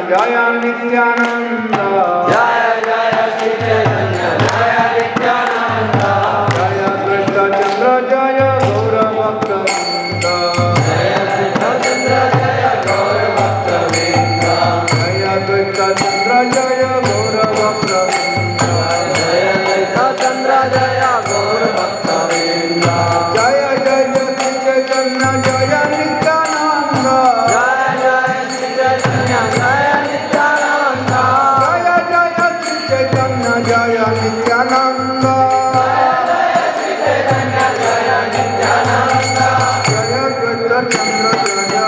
जय नित्यानंद जय जय श्री चैतन्य जय नित्यानंद जय कृष्ण चंद्र जय गौर भक्तवृंद जय कृष्ण चंद्र जय गौर भक्तवृंद जय कृष्ण चंद्र जय गौर भक्तवृंद जय कृष्ण चंद्र जय गौर भक्तवृंद जय जय श्री चैतन्य जय नित्यानंद जय जय श्री चैतन्य जय नित्यानंद जय नित्यानंद जय श्री चैतन्य जय नित्यानंद जय कृष्ण चंद्र जय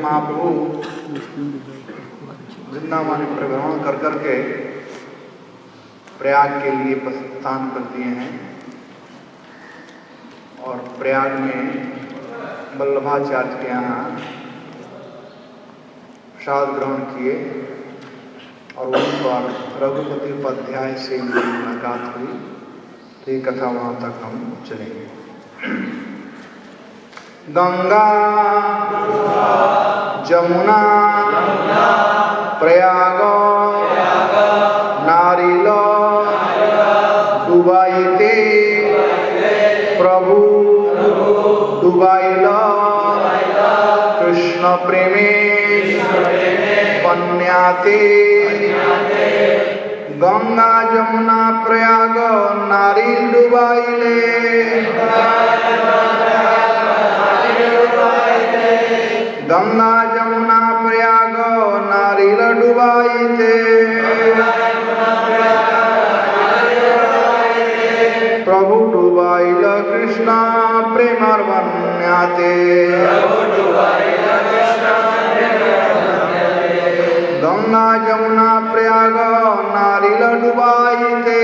महाप्रभु वृंदावन में परिभ्रमण कर करके प्रयाग के लिए प्रस्थान कर दिए हैं और प्रयाग में वल्लभाचार्य के यहाँ प्रसाद ग्रहण किए और वहीं पर रघुपति उपाध्याय से मुलाकात हुई। तो ये कथा वहाँ तक हम चलेंगे। गंगा जमुना प्रयाग नारिल डुबाइते प्रभु डुबाइल कृष्ण प्रेमे पन्याते गंगा जमुना प्रयाग नारिल डुबाइले गंगा जमुना प्रयाग नारिल डुबाइते प्रभु डुबाइल कृष्ण प्रेमर वन्याते गंगा जमुना प्रयाग नारिल डुबाइते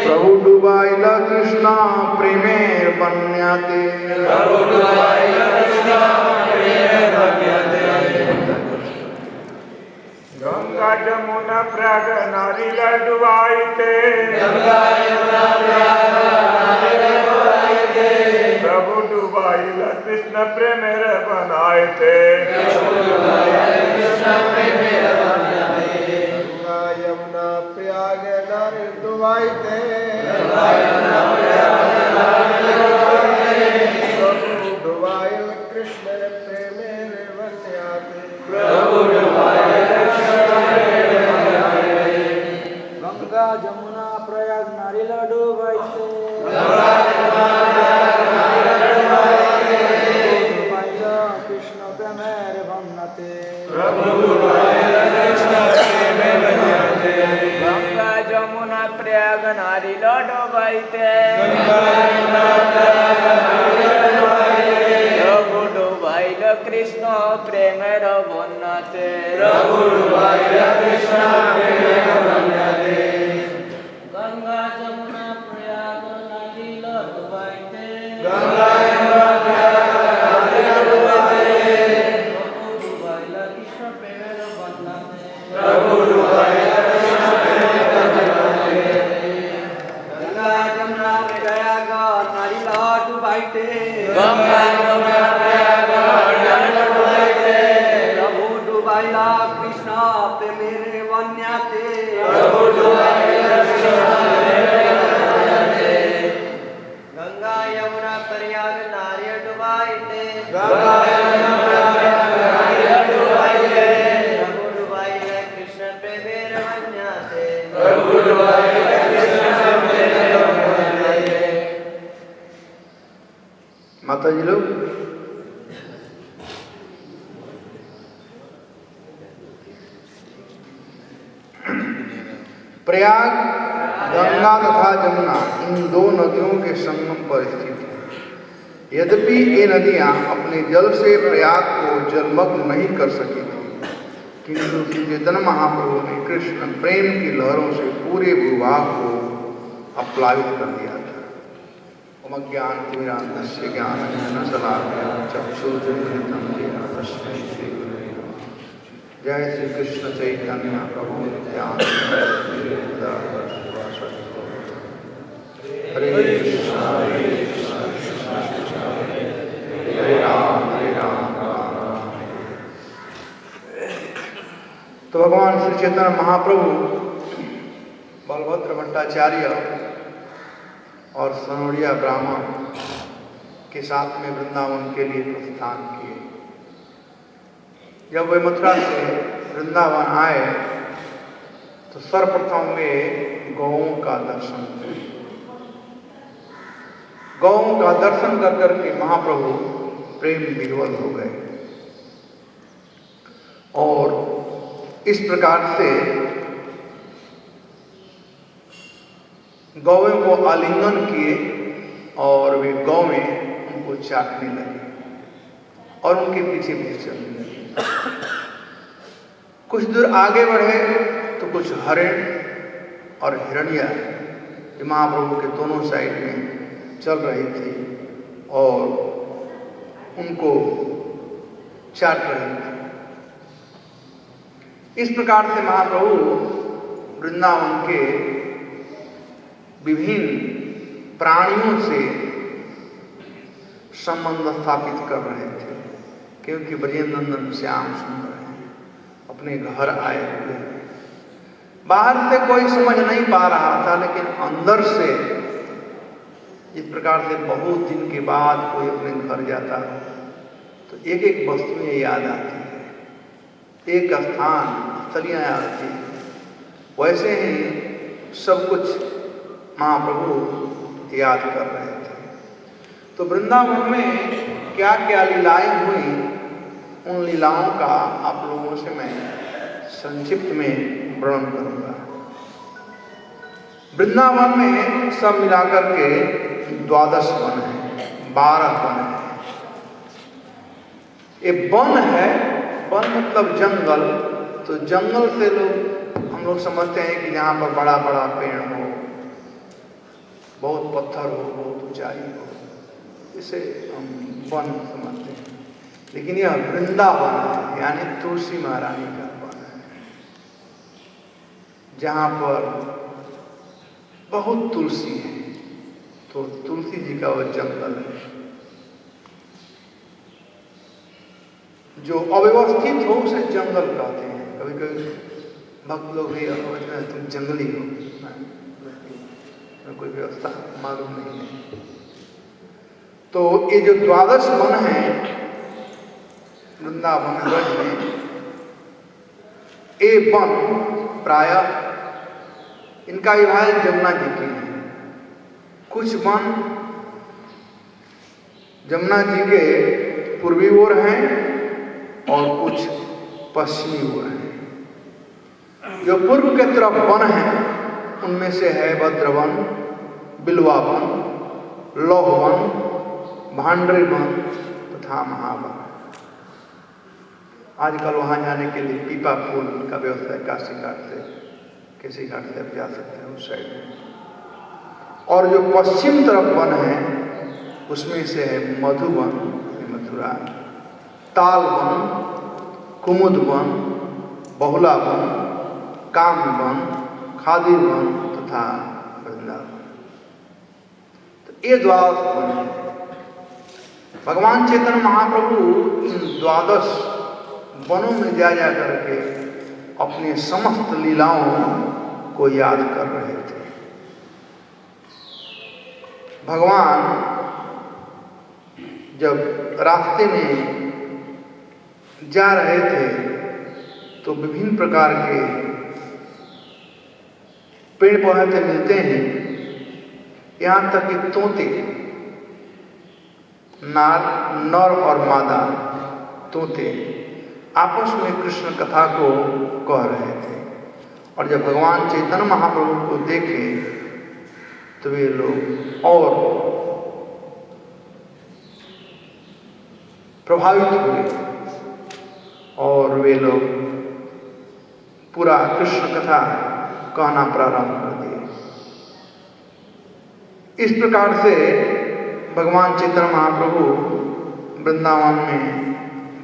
प्रभु डुबाइल कृष्ण प्रेमेर वन्याते गंगा जमुना प्रयाग नारिल डुबाइते प्रभु डुबाइल कृष्ण प्रेमेर बनाइते गंगा यमुना प्रयाग नारिल डुबाइते प्रभु डुबाइल कृष्ण प्रेमेर बनाइते गंगा जमुना प्रयाग नारिल डुबाइते कृष्ण प्रेमेर वन्यते गंगा जमुना प्रयाग नारिल डुबाइते प्रभु डुबाइल कृष्ण प्रेमेर वन्यते गंगा जमुना प्रयाग नारिल डुबाइते प्रभु डुबाइल कृष्ण प्रेमेर वन्यते गंगा जमुना प्रयाग नारिल डुबाइते प्रभु डुबाइल कृष्ण प्रेमेर वन्यते गंगा यमुना प्रयाग नारिल डुबाइते प्रभु डुबाइल कृष्ण प्रेमेर वन्यते माता जी लोग प्रयाग गंगा तथा जमुना इन दो नदियों के संगम पर स्थित है। यद्यपि ये नदियां अपने जल से प्रयाग को जलमग्न नहीं कर सकी थी, किंतु श्री चैतन्य महाप्रभु ने कृष्ण प्रेम की लहरों से पूरे भूभाग को अपलावित कर दिया था। ज्ञान तिमिरान्धस्य ज्ञानंजन शलाकया चक्षुर्मिलितं येन तस्मै श्री गुरवे नमः। जय श्री कृष्ण चैतन्य प्रभु नित्यानंद हरे कृष्ण कृष्ण कृष्ण हरे राम राम राम। तो भगवान श्री चैतन्य महाप्रभु बलभद्र भट्टाचार्य और सनोरिया ब्राह्मण के साथ में वृंदावन के लिए प्रस्थान किए। जब वे मथुरा से वृंदावन आए तो सर्वप्रथम वे गौओं का दर्शन किए। गौओं का दर्शन कर करके महाप्रभु प्रेम विह्वल हो गए और इस प्रकार से गौएं को आलिंगन किए और वे गौएं उनको चाटने लगी और उनके पीछे पीछे चलने लगी। कुछ दूर आगे बढ़े तो कुछ हरिण और हिरणिया महाप्रभु के दोनों साइड में चल रही थी और उनको चाट रही थी। इस प्रकार से महाप्रभु वृंदावन के विभिन्न प्राणियों से संबंध स्थापित कर रहे थे, क्योंकि ब्रजेंद्रनंदन श्याम सुंदर हैं, अपने घर आए हुए हैं। बाहर से कोई समझ नहीं पा रहा था, लेकिन अंदर से इस प्रकार से बहुत दिन के बाद कोई अपने घर जाता है तो एक एक वस्तुएं याद आती है, एक स्थान स्थलियाँ याद आती है। वैसे ही सब कुछ महाप्रभु याद कर रहे थे। तो वृंदावन में क्या क्या लीलाएं हुई, उन लीलाओं का आप लोगों से मैं संक्षिप्त में वर्णन करूंगा। वृंदावन में सब मिलाकर के 12 वन है, 12 वन है। ये वन है, वन मतलब जंगल। तो जंगल से हम लोग समझते हैं कि यहाँ पर बड़ा बड़ा पेड़ हो, बहुत पत्थर हो, बहुत ऊंचाई हो, इसे हम वन समझते हैं। लेकिन यह वृंदावन है, यानी तुलसी महारानी का वन है, जहाँ पर बहुत तुलसी है। तो तुलसी जी का वह जंगल है। जो अव्यवस्थित हो उसे जंगल कहते हैं। कभी कभी भक्त लोग भी तुम जंगली हो, कोई व्यवस्था मालूम नहीं है। तो ये जो 12 वन है वृंदावन ब्रज में, ये वन प्रायः इनका विभाजन जमुना जी के हैं। कुछ वन जमुना जी के पूर्वी ओर हैं और कुछ पश्चिमी ओर हैं। जो पूर्व के तरफ वन है उनमें से है भद्रवन, बिल्वावन, लौहवन, भांडरी वन तथा महावन। आजकल वहाँ जाने के लिए पीपा पुल का व्यवस्था है, काशी घाट से, किसी घाट से आप जा सकते हैं उस साइड में। और जो पश्चिम तरफ वन है उसमें से है मधुवन, मथुरा, तालवन, कुमुदवन, बहुलावन, कामवन, खादिवन तथा वृंदावन। तो ये 12 वन है। भगवान चैतन्य महाप्रभु इन 12 वनों में जा करके अपने समस्त लीलाओं को याद कर रहे थे। भगवान जब रास्ते में जा रहे थे तो विभिन्न प्रकार के पेड़ पौधे मिलते हैं। यहाँ तक कि तोते, नर और मादा तोते आपस में कृष्ण कथा को कह रहे थे। और जब भगवान चैतन्य महाप्रभु को देखे तो वे लोग और प्रभावित हुए और वे लोग पूरा कृष्ण कथा कहना प्रारंभ कर दिए। इस प्रकार से भगवान चैतन्य महाप्रभु वृंदावन में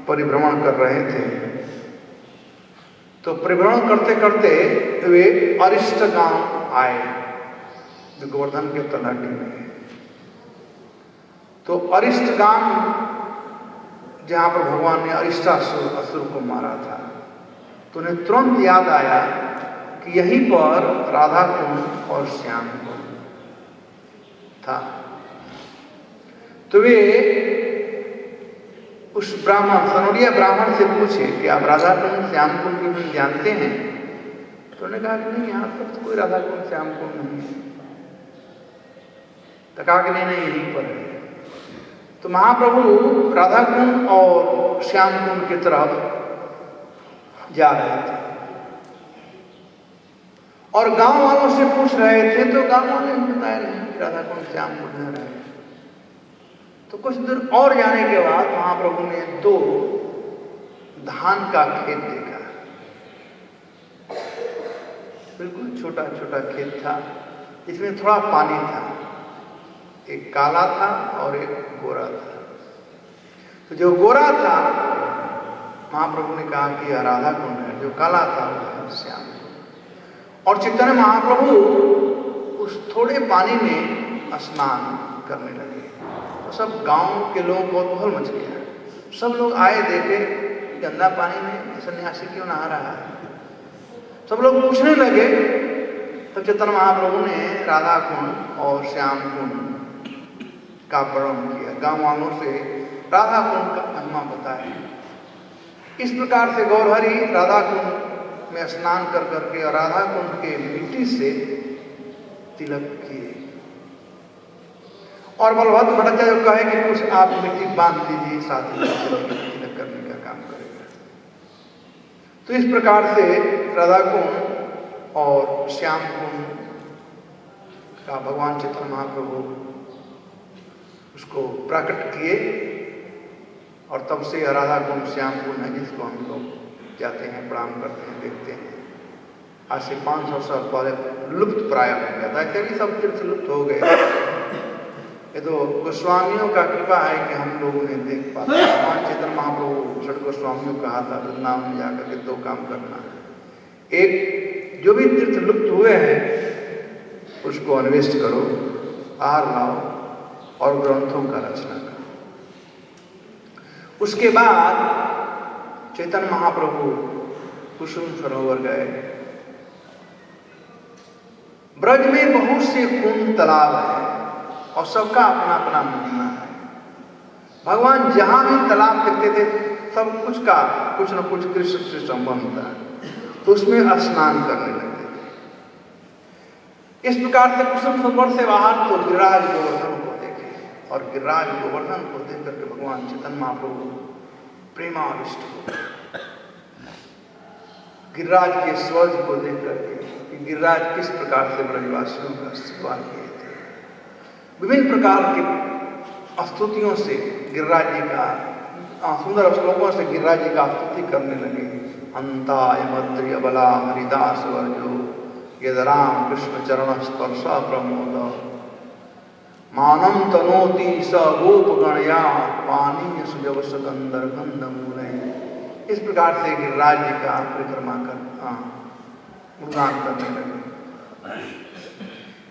परिभ्रमण कर रहे थे। तो परिभ्रमण करते करते वे अरिष्ट गांव आए जो गोवर्धन के तलहटी में है। तो अरिष्ट गांव जहाँ पर भगवान ने अरिष्टासुर असुर को मारा था, तो उन्हें तुरंत याद आया कि यहीं पर राधा कुंड और श्याम कुंड था। तो वे उस ब्राह्मण, सनोरिया ब्राह्मण से पूछे कि आप राधा कुंड श्याम कुंड की भी जानते हैं? तो उन्होंने कहा कि नहीं, यहाँ पर तो कोई राधा कुंड श्याम कुंड नहीं है। तो कहा कि नहीं यहीं पर है। तो महाप्रभु राधा कुंड और श्याम कुंड की तरफ जा रहे थे और गांव वालों से पूछ रहे थे, तो गांव वाले ने बताया नहीं कि राधा कुंड श्याम कुंड में रहे। तो कुछ दूर और जाने के बाद महाप्रभु ने 2 धान का खेत देखा। बिल्कुल छोटा छोटा खेत था, इसमें थोड़ा पानी था, एक काला था और एक गोरा था। तो जो गोरा था महाप्रभु ने कहा कि यह राधा कुंड है, जो काला था वह श्याम कुंड। और चैतन्य महाप्रभु उस थोड़े पानी में स्नान करने लगे। तो सब गांव के लोगों को कौतूहल मच गया। सब लोग आए, देखे गंदा पानी में सन्यासी क्यों नहा रहा है। सब लोग पूछने लगे। तो चैतन्य महाप्रभु ने राधा कुंड और श्याम कुंड का वर्णन किया, गांव वालों से राधा कुंड का महिमा बताया। इस प्रकार से गौरहरि राधा कुंड में स्नान कर करके और राधा कुंड के मिट्टी से तिलक किए। और बलभद्र भट्टाचार्य कहे कि कुछ आप मिट्टी बांध दीजिए, साथ ही तिलक करने का काम करेगा। तो इस प्रकार से राधा कुंड और श्याम कुंड का भगवान चैतन्य महाप्रभु उसको प्रकट किए। और तब से राधा कुंड श्याम कुंड है जिसको हम लोग जाते हैं, प्रणाम करते हैं, देखते हैं। आज से 500 साल पहले लुप्त प्राय हो गया था, ऐसे भी सब तीर्थ लुप्त हो गए। ये तो गोस्वामियों का कृपा है कि हम लोगों ने देख पाते। भगवान चैतन्य महाप्रभु षट गोस्वामियों को कहा था वृंदावन में जाकर के 2 काम करना है। एक, जो भी तीर्थ लुप्त हुए हैं उसको अन्वेषण करो, आहार लाओ और ग्रंथों का रचना करो। उसके बाद चैतन्य महाप्रभु कुसुम सरोवर गए। ब्रज में बहुत से कुंड तालाब है और सबका अपना अपना महिमा है। भगवान जहां भी तालाब देखते थे सब कुछ का कुछ न कुछ कृष्ण से संबंध था, तो उसमें स्नान करने लगते थे। इस प्रकार से कुसुम सरोवर से बाहर तो गिरिराज गोवर्धन को देखे और गिरिराज गोवर्धन को देख करके भगवान चैतन्य महाप्रभु प्रेमाविष्ट हो। गिरिराज के स्वज को देख करके कि गिरिराज किस प्रकार से ब्रजवासियों का सेवा किए थे। विभिन्न प्रकार के स्तुतियों से गिरिराज जी का, सुंदर श्लोकों से गिरिराज जी का स्तुति करने लगे। अंताय मद्रिय बला हरिदास वर्जो यद राम कृष्ण चरण स्पर्श प्रमोद मानम तनोति स गोप गणया पानी सुजव सगंधर गंध मूले। इस प्रकार से गिरिराज जी का परिक्रमा कर गुणगान करने लगे।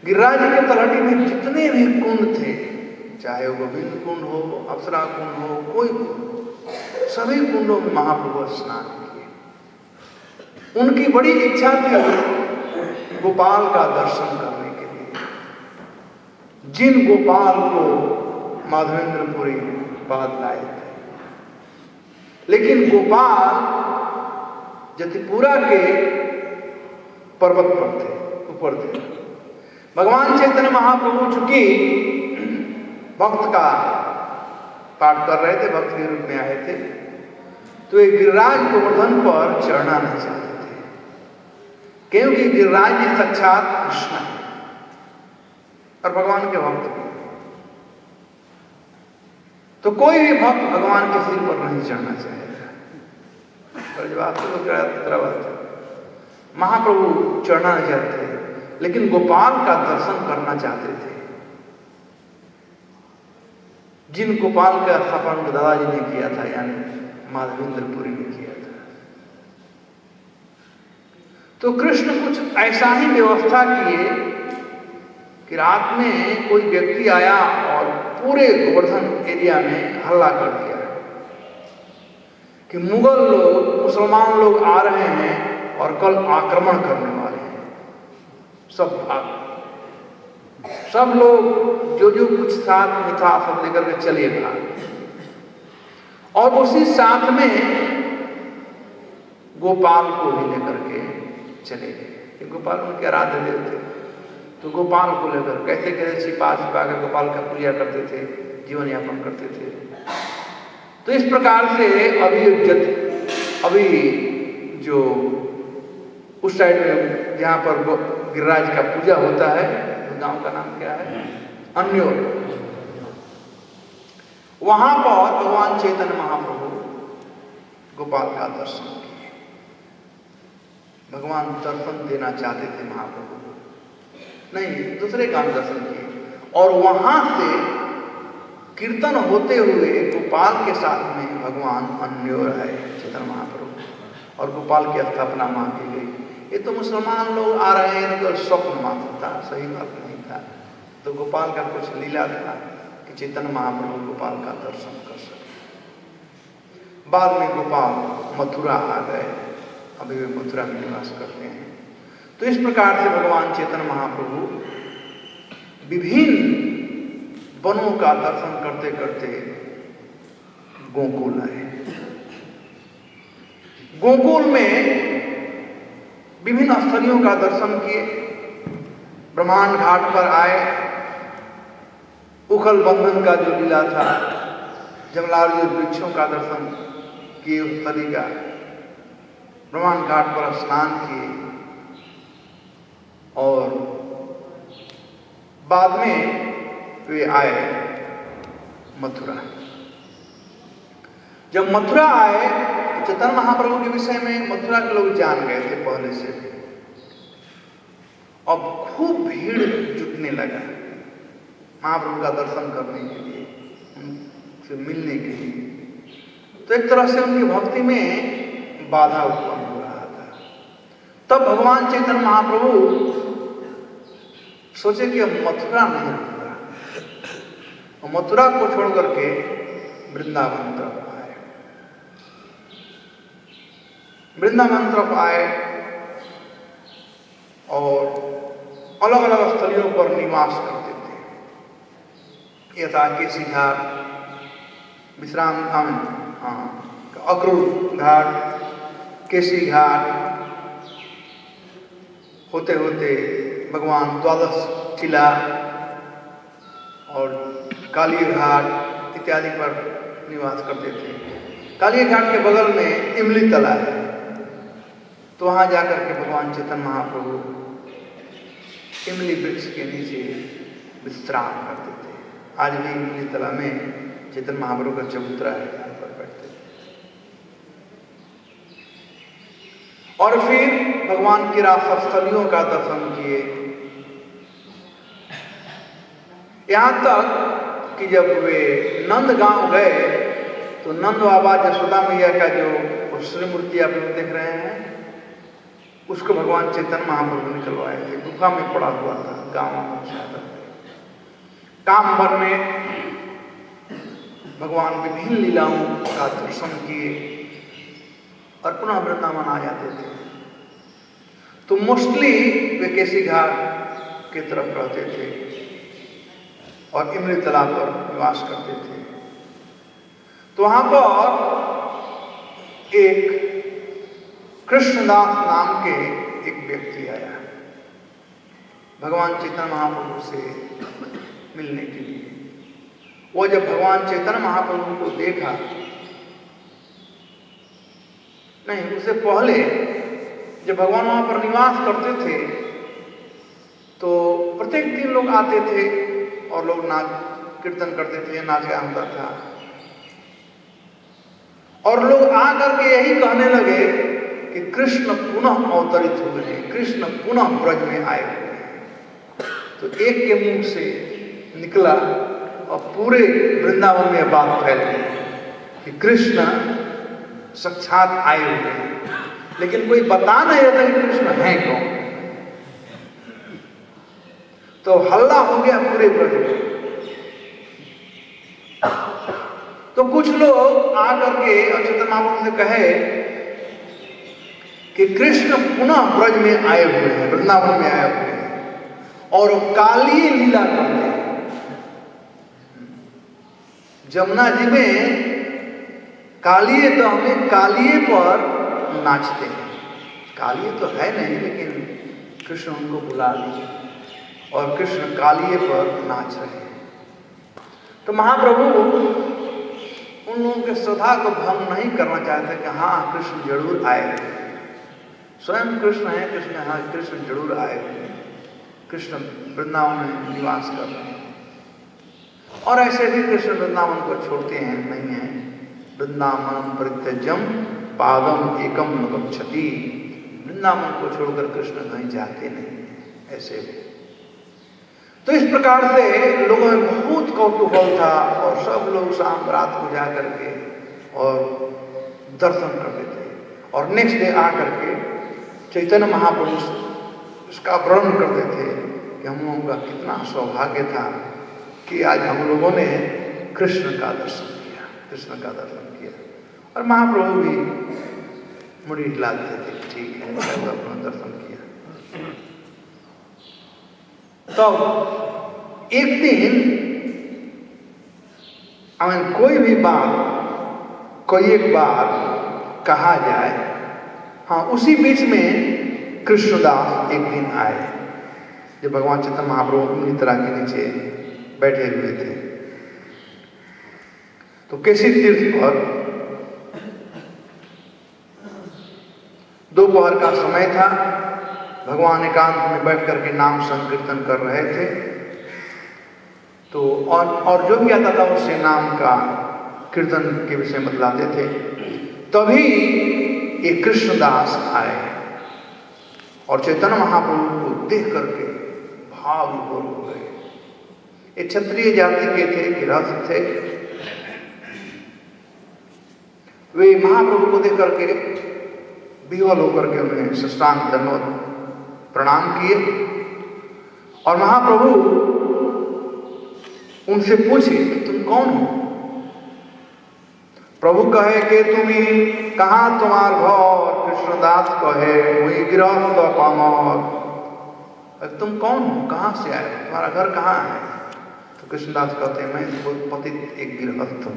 गिरिराज जी के तलहटी में जितने भी कुंड थे, चाहे वो गोविंद कुंड हो, अप्सरा कुंड हो, कोई कुंड, सभी कुंडों में महाप्रभु स्नान किए। उनकी बड़ी इच्छा थी गोपाल का दर्शन करने के लिए। जिन गोपाल को माधवेंद्रपुरी बाद लाए थे, लेकिन गोपाल जतिपुरा के पर्वत पर थे, ऊपर थे। भगवान चैतन्य महाप्रभु चूंकि भक्त का पाठ कर रहे थे, भक्त के रूप में आए थे, तो एक गिरिराज गोवर्धन पर चढ़ना नहीं चाहते थे, क्योंकि गिरिराज जी साक्षात कृष्ण है और भगवान के भक्त हैं। तो कोई भी भक्त भगवान के सिर पर नहीं चढ़ना चाहेगा। महाप्रभु चढ़ना नहीं चाहते, लेकिन गोपाल का दर्शन करना चाहते थे। जिन गोपाल का स्थापन दादाजी ने किया था, यानी माधवेंद्रपुरी ने किया था। तो कृष्ण कुछ ऐसा ही व्यवस्था किए कि रात में कोई व्यक्ति आया और पूरे गोवर्धन एरिया में हल्ला कर दिया कि मुगल लोग, मुसलमान लोग आ रहे हैं और कल आक्रमण करने वाले हैं। सब भाग, सब लोग जो जो कुछ साथ में था सब लेकर के चले भाग। और उसी साथ में गोपाल को भी लेकर के चले गए। गोपाल उनके आराध्य देव थे, तो गोपाल को लेकर कैसे कैसे छिपा कर गोपाल का पूजा करते थे, जीवन यापन करते थे। तो इस प्रकार से अभी जो उस साइड में जहाँ पर गिरिराज का पूजा होता है, गांव का नाम क्या है, अन्योर, वहां पर भगवान चैतन्य महाप्रभु गोपाल का दर्शन किए। भगवान दर्शन देना चाहते थे महाप्रभु, नहीं दूसरे का दर्शन किए। और वहां से कीर्तन होते हुए गोपाल के साथ में भगवान अन्योर है चैतन्य महाप्रभु, और गोपाल की स्थापना वहां की गई। ये तो मुसलमान लोग आ रहे हैं, तो स्वप्न मात्र था, सही बात नहीं था। तो गोपाल का कुछ लीला था कि चैतन्य महाप्रभु गोपाल का दर्शन कर सके। बाद में गोपाल मथुरा आ गए, अभी वे मथुरा में निवास करते हैं। तो इस प्रकार से भगवान चैतन्य महाप्रभु विभिन्न वनों का दर्शन करते करते गोकुल आए। गोकुल में विभिन्न स्थलियों का दर्शन किए, ब्रह्मांड घाट पर आए, उखल बंधन का जो लीला था, जमलार्जुन वृक्षों का दर्शन किए, उस स्थली का ब्रह्मांड घाट पर स्नान किए और बाद में वे आए मथुरा। जब मथुरा आए तो चैतन्य महाप्रभु के विषय में मथुरा के लोग जान गए थे पहले से भी। अब खूब भीड़ जुटने लगा महाप्रभु का दर्शन करने के लिए, उनसे मिलने के लिए। तो एक तरह से उनकी भक्ति में बाधा उत्पन्न हो रहा था। तब भगवान चैतन्य महाप्रभु सोचे कि अब मथुरा नहीं रहूंगा, और मथुरा को छोड़ करके वृंदावन तरफ आए। वृंदावन तरफ आए और अलग अलग स्थलियों पर निवास करते थे। यथा केसी घाट, विश्राम धाम, अक्रूर घाट, केसी घाट होते होते भगवान द्वादश टीला और काली घाट इत्यादि पर निवास करते थे। काली घाट के बगल में इमली तला है, तो वहाँ जाकर के भगवान चैतन्य महाप्रभु इमली वृक्ष के नीचे विश्राम करते थे। आज भी इमली तला में चैतन्य महाप्रभु का चबूतरा है, यहाँ पर बैठते थे। और फिर भगवान की रासस्थलियों का दर्शन किए, यहाँ तक कि जब वे नंदगांव गए तो नंद बाबा यशोदा मैया का जो श्री मूर्ति आप लोग देख रहे हैं, उसको भगवान चैतन्य महाप्रभु निकलवाए थे। गुफा में पड़ा हुआ था गांव में। कामवर में भगवान विभिन्न लीलाओं का दर्शन किए और पुनः वृंदावन आ जाते थे। तो मोस्टली वे केसी घाट की तरफ रहते थे और इमली तालाब पर निवास करते थे। तो वहां पर एक कृष्णदास नाम के एक व्यक्ति आया भगवान चैतन्य महाप्रभु से मिलने के लिए। वो जब भगवान चैतन्य महाप्रभु को देखा, नहीं उससे पहले जब भगवान वहां पर निवास करते थे तो प्रत्येक दिन लोग आते थे और लोग नाच कीर्तन करते थे, नाच गान होता था। और लोग आकर के यही कहने लगे कि कृष्ण पुनः अवतरित हुए हैं, कृष्ण पुनः ब्रज में आए हुए हैं। तो एक के मुंह से निकला और पूरे वृंदावन में बात फैल गई कि कृष्ण साक्षात आए हुए हैं, लेकिन कोई बता नहीं रहा कि कृष्ण हैं कौन। तो हल्ला हो गया पूरे ब्रज में। तो कुछ लोग आकर के चैतन्य महाप्रभु से कहे कि कृष्ण पुनः ब्रज में आए हुए हैं, वृंदावन में आए हुए हैं और काली लीला करते हैं। जमुना जी में कालिए दह में कालिए पर नाचते हैं। कालिए तो है नहीं, लेकिन कृष्ण उनको बुला लिए और कृष्ण कालिए पर नाच रहे हैं। तो महाप्रभु उन लोगों के श्रद्धा को भंग नहीं करना चाहते कि हाँ कृष्ण जरूर आए, स्वयं कृष्ण है, कृष्ण हाँ कृष्ण जरूर आए, कृष्ण वृंदावन में निवास कर रहे हैं। और ऐसे भी कृष्ण वृंदावन को छोड़ते हैं नहीं है। वृंदावन परित्यज्यम पादम एकम न गच्छति, वृंदावन को छोड़कर कृष्ण कहीं जाते नहीं। ऐसे भी तो इस प्रकार से लोगों में बहुत कौतूहल था और सब लोग शाम रात को जा करके और दर्शन करते थे और नेक्स्ट डे आकर के चैतन्य महाप्रभु उसका वर्णन करते थे कि कि हम लोगों का कितना सौभाग्य था कि आज हम लोगों ने कृष्ण का दर्शन किया, कृष्ण का दर्शन किया। और महाप्रभु भी मुड़ी हिलाते थे, ठीक है, तो अपना दर्शन किया। तो एक दिन कोई भी बात कोई एक बार कहा जाए, हाँ, उसी बीच में कृष्णदास एक दिन आए जब भगवान चैतन्य महाप्रभु निद्रा के नीचे बैठे हुए थे। तो केसी तीर्थ पर दोपहर का समय था, भगवान एकांत में बैठ करके नाम संकीर्तन कर रहे थे। तो और जो भी आता था उससे नाम का कीर्तन के विषय में बतलाते थे। तभी एक कृष्णदास आए और चैतन्य महाप्रभु को देख करके भाव विभोर हो गए। ये क्षत्रिय जाति के थे, गृहस्थ थे। वे महाप्रभु को देख करके विह्वल होकर के उन्हें साष्टांग दंडवत प्रणाम किए और महाप्रभु उनसे पूछे कि तुम कौन हो? प्रभु कहे कि तुम्ही कहाँ तुम्हार घर? कृष्णदास कहे वही गृहस्थ पामर। तुम कौन हो, कहाँ से आए, तुम्हारा घर कहाँ है? तो कृष्णदास कहते हैं मैं पतित एक गृहस्थ हूँ,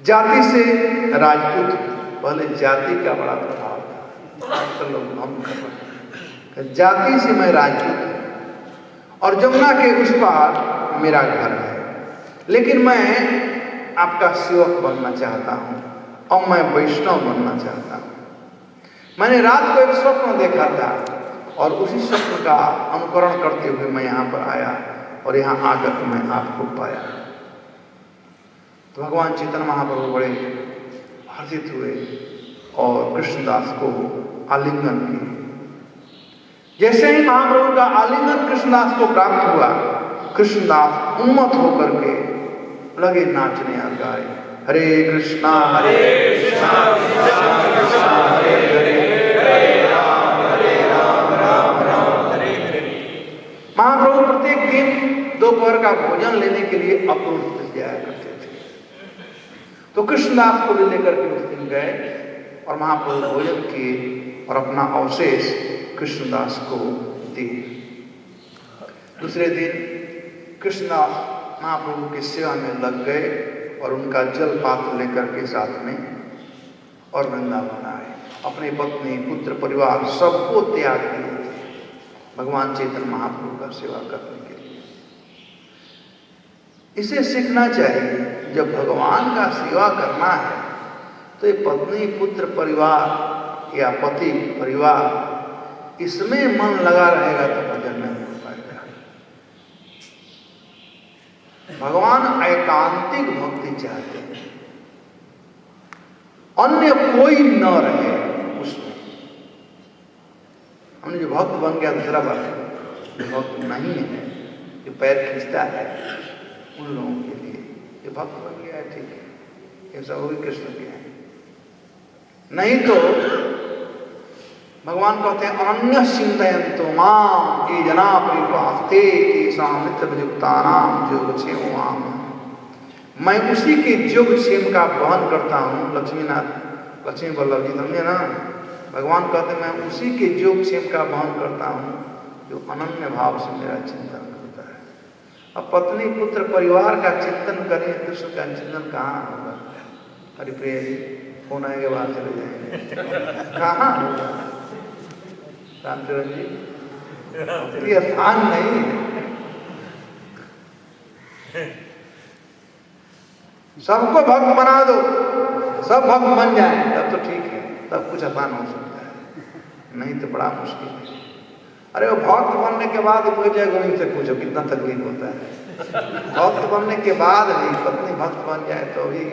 जाति से राजपूत। पहले जाति का बड़ा प्रभाव था, आजकल लोग भंग कर रहे हैं। जाति से मैं राजपूत हूँ और जमुना के उस पार मेरा घर है, लेकिन मैं आपका सेवक बनना चाहता हूँ और मैं वैष्णव बनना चाहता हूँ। मैंने रात को एक स्वप्न देखा था और उसी स्वप्न का अनुकरण करते हुए मैं यहाँ पर आया और यहाँ आकर मैं आपको पाया। तो भगवान चैतन्य महाप्रभु बड़े हर्षित हुए और कृष्णदास को आलिंगन किए। जैसे ही महाप्रभु का आलिंगन कृष्णदास को प्राप्त हुआ, कृष्णदास उन्मत्त होकर के लगे नाचने और गाए हरे कृष्णा हरे कृष्णा कृष्णा हरे हरे हरे राम राम हरे हरे। महाप्रभु प्रत्येक दिन दोपहर का भोजन लेने के लिए अपूर्व जाया करते थे। तो कृष्णदास को भी लेकर के उस दिन गए और महाप्रभु भोजन किए और अपना अवशेष कृष्णदास को दिए। दूसरे दिन कृष्णदास महाप्रभु की सेवा में लग गए और उनका जल पात्र लेकर के साथ में और वृंदावन आए। अपने पत्नी पुत्र परिवार सबको त्याग दिए थे भगवान चैतन्य महाप्रभु का सेवा करने के लिए। इसे सीखना चाहिए, जब भगवान का सेवा करना है तो ये पत्नी पुत्र परिवार या पति परिवार इसमें मन लगा रहेगा तो भजन नहीं हो पाएगा। भगवान एकांतिक भक्ति चाहते हैं, अन्य कोई न रहे उसमें। हमने जो भक्त बन गया दूसरा बात है, जो भक्त नहीं है, जो पैर खींचता है, उन लोगों के लिए जो भक्त बन गया है ठीक है, ये सब वही कृष्ण के हैं। नहीं तो भगवान कहते हैं अनन्य चिंतयन्तो माम ये जना परिपास्ते तेषां मित्रवियुक्तानां योगक्षेमम्। मैं उसी के योगक्षेम का वहन करता हूँ। लक्ष्मी वल्लभ जी समझे ना, भगवान कहते हैं मैं उसी के योगक्षेम का वहन करता हूँ जो अनन्य भाव से मेरा चिंतन करता है। अब पत्नी पुत्र परिवार का चिंतन करें, कृष्ण का चिंतन कहाँ होगा? हरिप्रिया जी फोन आए के बाद चले जाएंगे, कहाँ होगा रामचरण जी? ये आसान नहीं है। सबको भक्त बना दो, सब भक्त बन जाए तब तो ठीक है, तब कुछ आसान हो सकता है, नहीं तो बड़ा मुश्किल है। अरे वो भक्त बनने के बाद कोई जय गोविंद से पूछो कितना तकलीफ होता है। भक्त बनने के बाद भी पत्नी भक्त बन जाए तो भी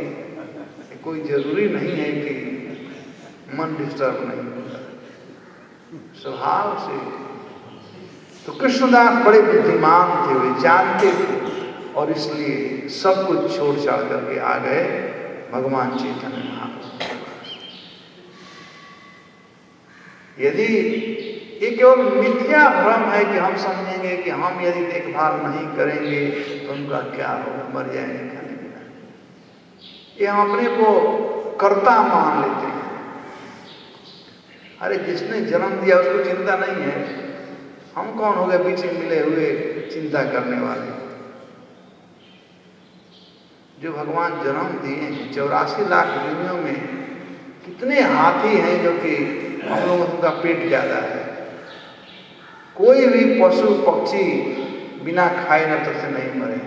कोई जरूरी नहीं है कि मन डिस्टर्ब नहीं होता, स्वभाव से। तो कृष्णदास बड़े बुद्धिमान थे, वे जानते थे और इसलिए सब कुछ छोड़ छाड़ करके आ गए भगवान चैतन्य महाप्रभु। यदि ये केवल मिथ्या भ्रम है कि हम समझेंगे कि हम यदि देखभाल नहीं करेंगे तो उनका क्या हो, मर जाएंगे खाने बिना। ये हम अपने को कर्ता मान लेते हैं। अरे जिसने जन्म दिया उसको चिंता नहीं है, हम कौन हो गए पीछे मिले हुए चिंता करने वाले। जो भगवान जन्म दिए हैं 84 लाख दुनियों में कितने हाथी हैं जो कि हम लोगों का पेट ज्यादा है। कोई भी पशु पक्षी बिना खाए न तक से नहीं मरे।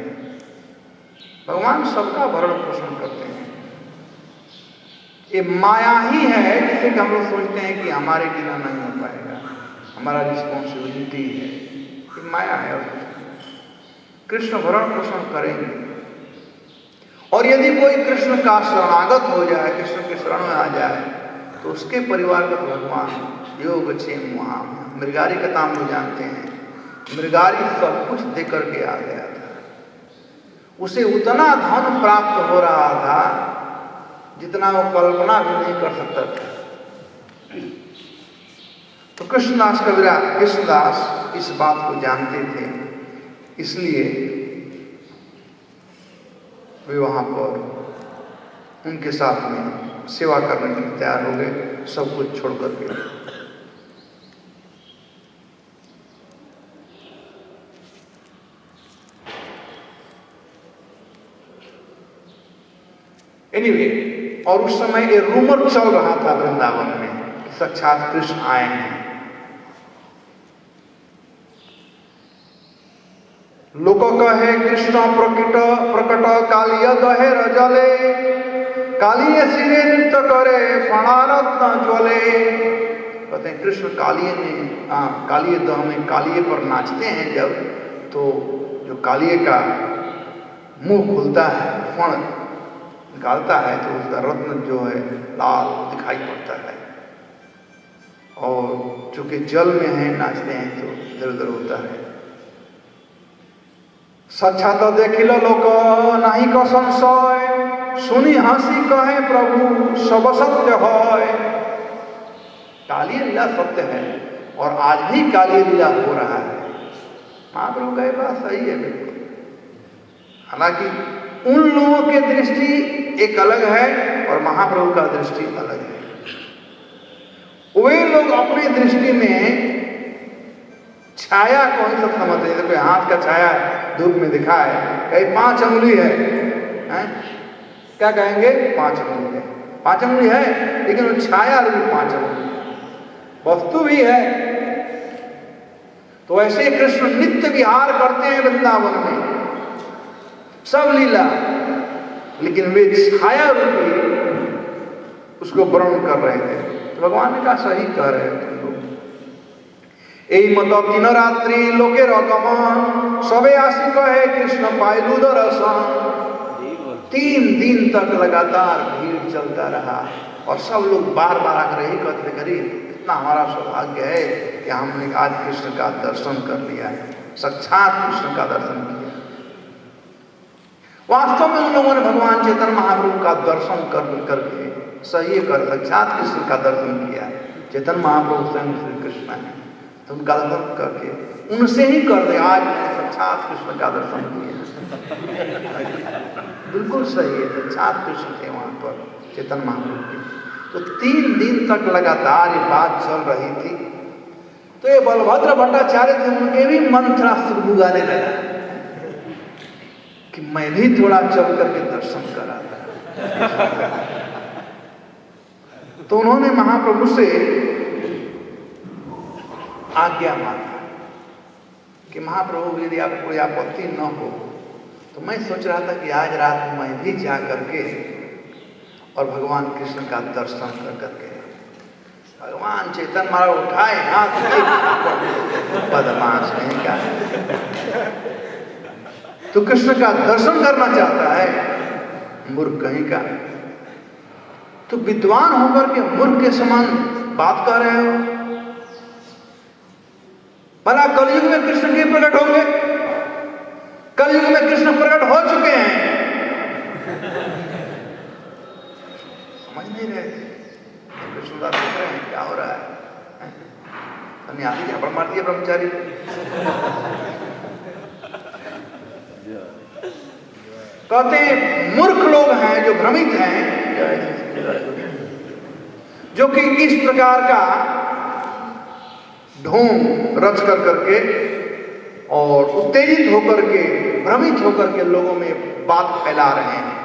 भगवान सबका भरण पोषण करते हैं। ये माया ही है जिसे कि हम लोग सोचते हैं कि हमारे बिना नहीं हो पाएगा, हमारा रिस्पॉन्सिबिलिटी है। ये माया है और कृष्ण भरण पोषण करेंगे। और यदि कोई कृष्ण का शरणागत हो जाए, कृष्ण के शरण में आ जाए, तो उसके परिवार का भगवान योगक्षेम वहाँ मृगारी का नाम वो जानते हैं। मृगारी सब कुछ देकर के आ गया था। उसे उतना धन प्राप्त हो रहा था जितना वो कल्पना भी नहीं कर सकता था। तो कृष्णदास इस बात को जानते थे, इसलिए वे वहां पर उनके साथ में सेवा करने के लिए तैयार हो गए, सब कुछ छोड़ करके। एनीवे, और उस समय ये रूमर चल रहा था वृंदावन में कि साक्षात कृष्ण आए हैं। लोक कहे कृष्ण प्रकट कालिय दहे रजले, कालिय सिरे नृत्य करे फणारत्न ज्वले। कहते हैं कृष्ण कालिय दह में कालिय पर नाचते हैं जब, तो जो कालिय का मुंह खुलता है, फण निकालता है, तो उसका रत्न जो है लाल दिखाई पड़ता है। और चूंकि जल में है, नाचते हैं तो इधर उधर होता है। साक्षात देखिल लोक नहीं का संशय, सुनी हंसी कहे प्रभु सब सत्य है। कालिय लीला सत्य है और आज भी कालिय लीला हो रहा है। महाप्रभु का ये बात सही है बिल्कुल। हालांकि उन लोगों की दृष्टि एक अलग है और महाप्रभु का दृष्टि अलग है। वे लोग अपनी दृष्टि में छाया को ही सब समझते हैं। जैसे हाथ का छाया धूप में दिखा है, कहीं 5 अंगुली है, क्या कहेंगे? 5 अंगुली है। 5 अंगुली है, लेकिन वो छाया भी 5 अंगुली वस्तु भी है। तो ऐसे कृष्ण नित्य विहार करते हैं वृंदावन में, सब लीला, लेकिन वे छाया रूपी उसको वर्णन कर रहे थे। तो भगवान ने कहा सही कह रहे हैं तुम लोग। यही मत 3 रात्रि लोके रगमन, सबे आशी कहे कृष्ण पायलू दर्शन। 3 दिन तक लगातार भीड़ चलता रहा और सब लोग बार बार आकर यही कहते थे, इतना हमारा सौभाग्य है कि हमने आज कृष्ण का दर्शन कर लिया है, साक्षात कृष्ण का दर्शन किया। वास्तव में उन लोगों ने भगवान चैतन्य महाप्रभु का दर्शन करके सही कर साक्षात कृष्ण का दर्शन किया। चैतन्य महाप्रभु स्वयं श्री कृष्ण है, तो उनका दर्शन करके उनसे ही कर दे, आज मैंने साक्षात कृष्ण का दर्शन किया। बिल्कुल सही है, साक्षात कृष्ण थे वहां पर चैतन्य महाप्रभु के। तो 3 दिन तक लगातार ये बात चल रही थी। तो ये बलभद्र भट्टाचार्य थे, उनके भी मन थोड़ा सुगबुगाने लगा कि मैं भी थोड़ा चल करके दर्शन करा था। तो उन्होंने महाप्रभु से आज्ञा मांगा कि महाप्रभु यदि आपको कोई आपत्ति न हो तो मैं सोच रहा था कि आज रात मैं भी जा करके और भगवान कृष्ण का दर्शन कर करके। भगवान चैतन्य महाराज उठाए हाथ, बदमाश नहीं का, तो कृष्ण का दर्शन करना चाहता है, मूर्ख कहीं का। तो विद्वान होकर के मूर्ख के समान बात कर रहे हो। भला कलयुग में कृष्ण के प्रकट होंगे? कलयुग में कृष्ण प्रकट हो चुके हैं। समझ नहीं रहे थे। कृष्णदास देख रहे हैं क्या हो रहा है। सन्यासी झापड़ मार दिया ब्रह्मचारी को। कहते हैं मूर्ख लोग हैं जो भ्रमित हैं, जो कि इस प्रकार का ढोंग रच कर करके और उत्तेजित होकर के, भ्रमित होकर के लोगों में बात फैला रहे हैं।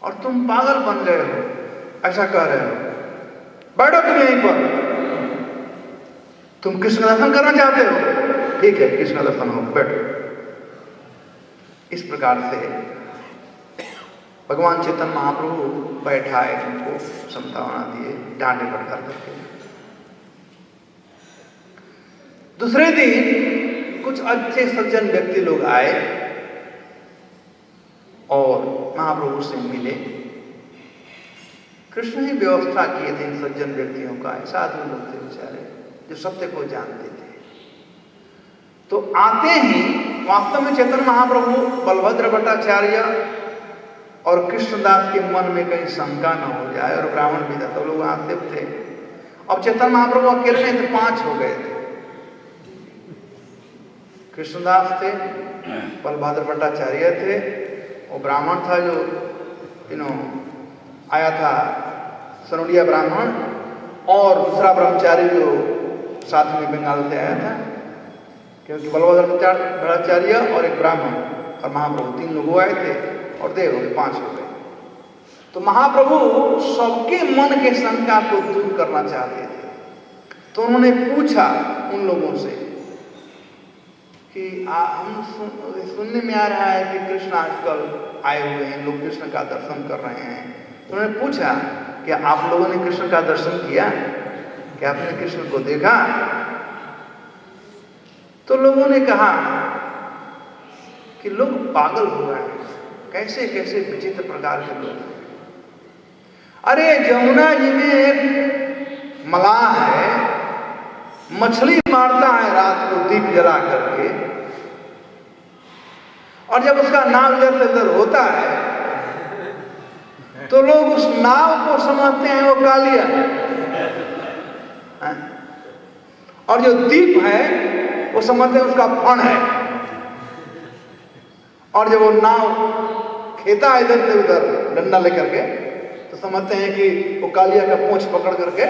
और तुम पागल बन गए हो, ऐसा कह रहे हो। बैठो तुम यहीं पर, तुम कृष्ण दर्शन करना चाहते हो, ठीक है कृष्ण दर्शन हो, बैठो। इस प्रकार से भगवान चैतन्य महाप्रभु बैठाए, उनको संतावना दिए, डांटे फटकार करके। दूसरे दिन कुछ अच्छे सज्जन व्यक्ति लोग आए और महाप्रभु से मिले। कृष्ण ही व्यवस्था किए थे इन सज्जन व्यक्तियों का, साधु लोग थे बेचारे जो सत्य को जानते थे। तो आते ही वास्तव में चैतन्य महाप्रभु, बलभद्र भट्टाचार्य और कृष्णदास के मन में कहीं शंका न हो जाए, और ब्राह्मण भी था तो लोग आते थे। अब चैतन्य महाप्रभु अकेले नहीं थे, 5 हो गए थे। कृष्णदास थे, बलभद्र भट्टाचार्य थे, वो ब्राह्मण था जो आया था, सनोडिया ब्राह्मण, और दूसरा ब्रह्मचारी जो साथ में बंगाल से आया था, क्योंकि बलभद्र भट्टाचार्य और एक ब्राह्मण और महाप्रभु 3 लोग आए थे, और देव 5 हो गए। तो महाप्रभु सबके मन के शंका को दूर करना चाहते थे। तो उन्होंने पूछा उन लोगों से कि हम सुनने में आ रहा है कि कृष्ण आजकल आए हुए हैं, लोग कृष्ण का दर्शन कर रहे हैं। तो उन्होंने पूछा कि आप लोगों ने कृष्ण का दर्शन किया, क्या आपने कृष्ण को देखा? तो लोगों ने कहा कि लोग पागल हो गए हैं, कैसे कैसे विचित्र प्रकार के लोग हैं। अरे जमुना जी में एक मलाह है, मछली मारता है रात को दीप जला करके, और जब उसका नाव इधर से उधर होता है तो लोग उस नाव को समझते हैं वो कालिया, और जो दीप है वो समझते हैं उसका फण है। और जब वो नाव खेता है इधर से उधर डंडा लेकर के, तो समझते हैं कि वो कालिया का पूंछ पकड़ करके